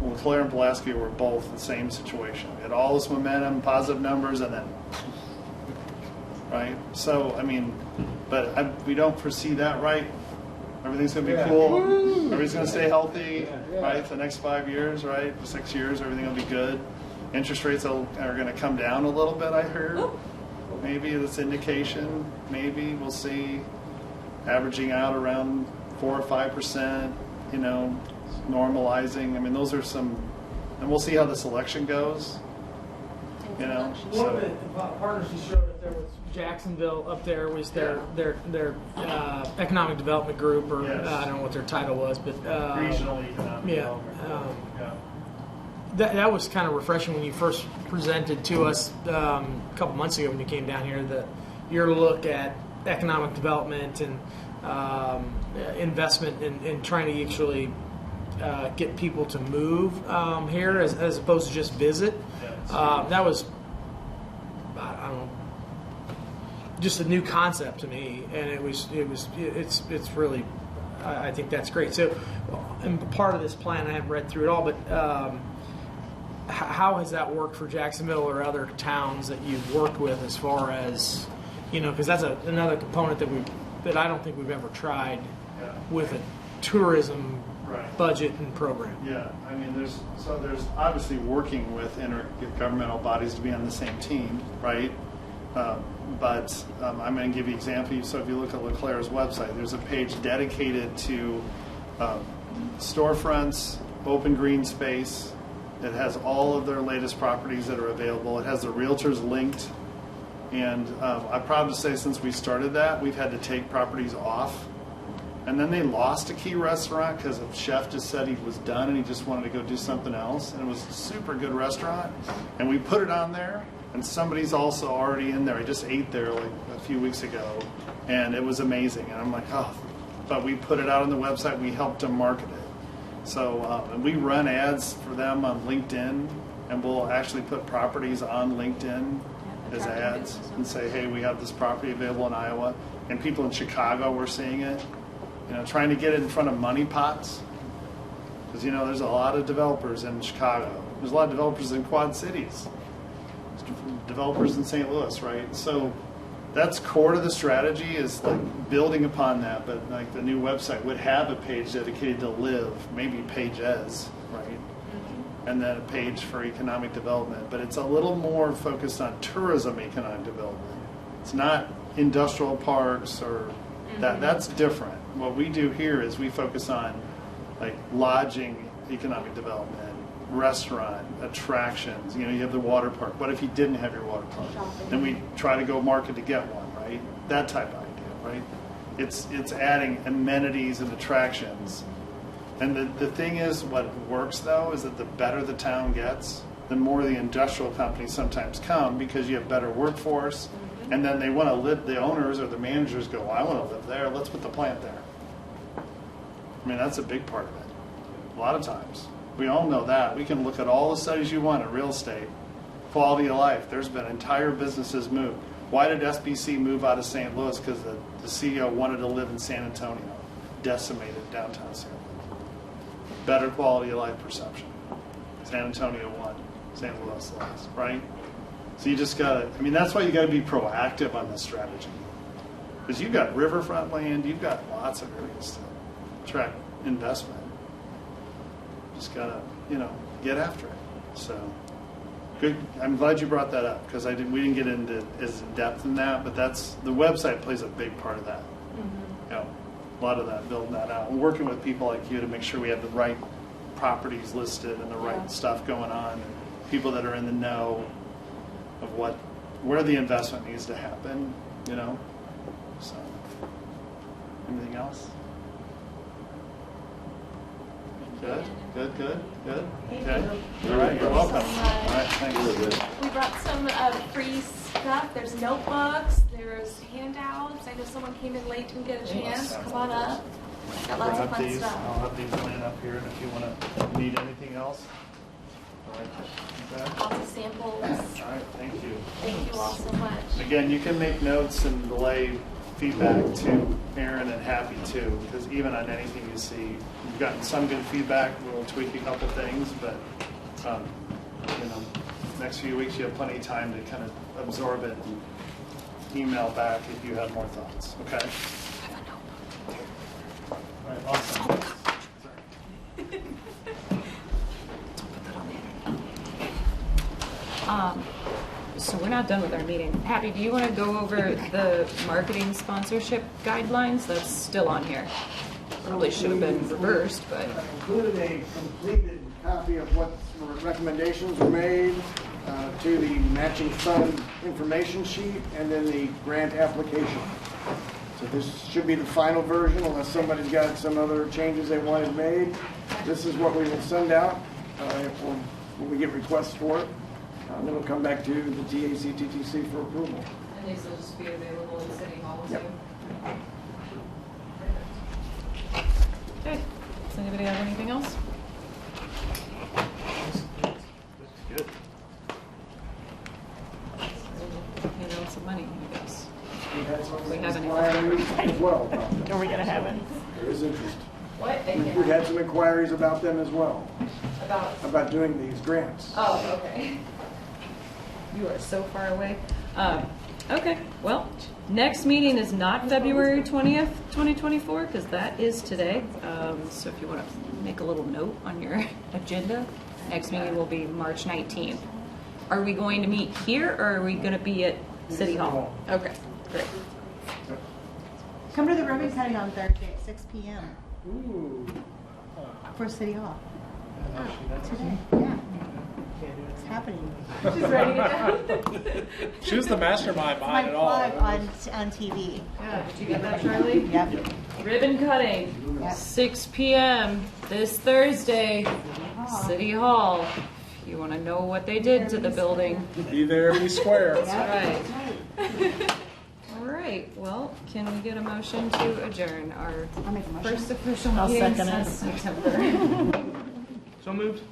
Well, Claire and Pulaski were both the same situation. We had all this momentum, positive numbers, and then, right? So, we don't foresee that, right? Everything's going to be cool. Everybody's going to stay healthy, right? The next 5 years, right? The 6 years, everything will be good. Interest rates are going to come down a little bit, I heard. Maybe that's indication. Maybe we'll see averaging out around 4 or 5%, normalizing. Those are some, and we'll see how this election goes. One of the partners you showed up there was Jacksonville. Up there was their economic development group, or Yes. I don't know what their title was, but Regional economic development. that was kind of refreshing when you first presented to us a couple months ago when you came down here. Your look at economic development and investment and trying to actually get people to move here as opposed to just visit. That was, I don't know, just a new concept to me, and it's really, I think that's great. So, and part of this plan, I haven't read through it all, but how has that worked for Jacksonville or other towns that you've worked with, as far as, because that's another component that I don't think we've ever tried with a tourism budget and program. Yeah, there's obviously working with intergovernmental bodies to be on the same team, right? But I'm going to give you an example. So if you look at LeClaire's website, there's a page dedicated to storefronts, open green space. It has all of their latest properties that are available. It has the realtors linked. And I'm proud to say since we started that, we've had to take properties off. And then they lost a key restaurant because a chef just said he was done and he just wanted to go do something else. And it was a super good restaurant. And we put it on there, and somebody's also already in there. I just ate there like a few weeks ago, and it was amazing. And I'm like, oh, but we put it out on the website. We helped them market it. So and we run ads for them on LinkedIn, and we'll actually put properties on LinkedIn as ads and say, hey, we have this property available in Iowa. And people in Chicago were seeing it. Trying to get it in front of money pots. Because, there's a lot of developers in Chicago. There's a lot of developers in Quad Cities. There's developers in St. Louis, right? So that's core to the strategy, is like building upon that. But like the new website would have a page dedicated to live, maybe pages, right? Mm-hmm. And then a page for economic development. But it's a little more focused on tourism economic development. It's not industrial parks or that's different. What we do here is we focus on like lodging, economic development, restaurant, attractions. You know, you have the water park. What if you didn't have your water park? Then we try to go market to get one, right? That type of idea, right? It's adding amenities and attractions. And the thing is, what works though is that the better the town gets, the more the industrial companies sometimes come because you have better workforce, and then they want to live. The owners or the managers go, well, I want to live there. Let's put the plant there. I mean, that's a big part of it. A lot of times, we all know that. We can look at all the studies you want in real estate, quality of life. There's been entire businesses move. Why did SBC move out of St. Louis? Because the CEO wanted to live in San Antonio, decimated downtown St. Louis. Better quality of life perception. San Antonio won, St. Louis lost, right? So you just gotta, I mean, that's why you gotta be proactive on this strategy. Because you've got riverfront land, you've got lots of areas to attract investment. Just gotta, you know, get after it. So, good. I'm glad you brought that up because we didn't get into as in depth in that, but the website plays a big part of that. Mm-hmm. You know, a lot of that, building that out. We're working with people like you to make sure we have the right properties listed and the right stuff going on, and people that are in the know of where the investment needs to happen, you know. So, anything else? Good. Okay. All right, you're welcome. All right, thanks. We brought some free stuff. There's notebooks, there's handouts. I know someone came in late, didn't get a chance. Come on up. Got lots of fun stuff. I'll have these laying up here, and if you want to need anything else. All right. Okay. Lots of samples. All right, thank you. Thank you all so much. Again, you can make notes and relay feedback to Aaron and Happy too, because even on anything you see, you've gotten some good feedback. We'll tweak a couple things, but you know, next few weeks you have plenty of time to kind of absorb it and email back if you have more thoughts. Okay. All right, awesome. So we're not done with our meeting. Happy, do you want to go over the marketing sponsorship guidelines? That's still on here. Probably should have been reversed, but. I included a completed copy of what recommendations were made to the matching fund information sheet and then the grant application. So this should be the final version unless somebody's got some other changes they wanted made. This is what we will send out when we get requests for it. Then it'll come back to the TAC-TTC for approval. And these will just be available in City Hall too? Yep. Okay. Does anybody have anything else? That's good. Hand out some money, I guess. We had some We haven't. inquiries as well about them. Are we gonna have it? There is interest. What? We've had some inquiries about them as well, about doing these grants. Oh, okay. You are so far away. Okay, well, next meeting is not February 20th, 2024, because that is today. So if you want to make a little note on your agenda, next meeting will be March 19th. Are we going to meet here, or are we going to be at City Hall? Okay, great. Come to the ribbon cutting on Thursday at 6 p.m. Ooh. for City Hall. That's Today, yeah. It's happening. She's writing it down. She was the mastermind My behind it all. plug on TV. Yeah, did you get that, Charlie? Yep. Ribbon cutting, Yep. 6 p.m. this Thursday, City Hall. If you want to know what they did to the building. Be there, be square. That's right. All right, well, can we get a motion to adjourn our I'll make a motion. first official I'll meeting second it. since September? So moved.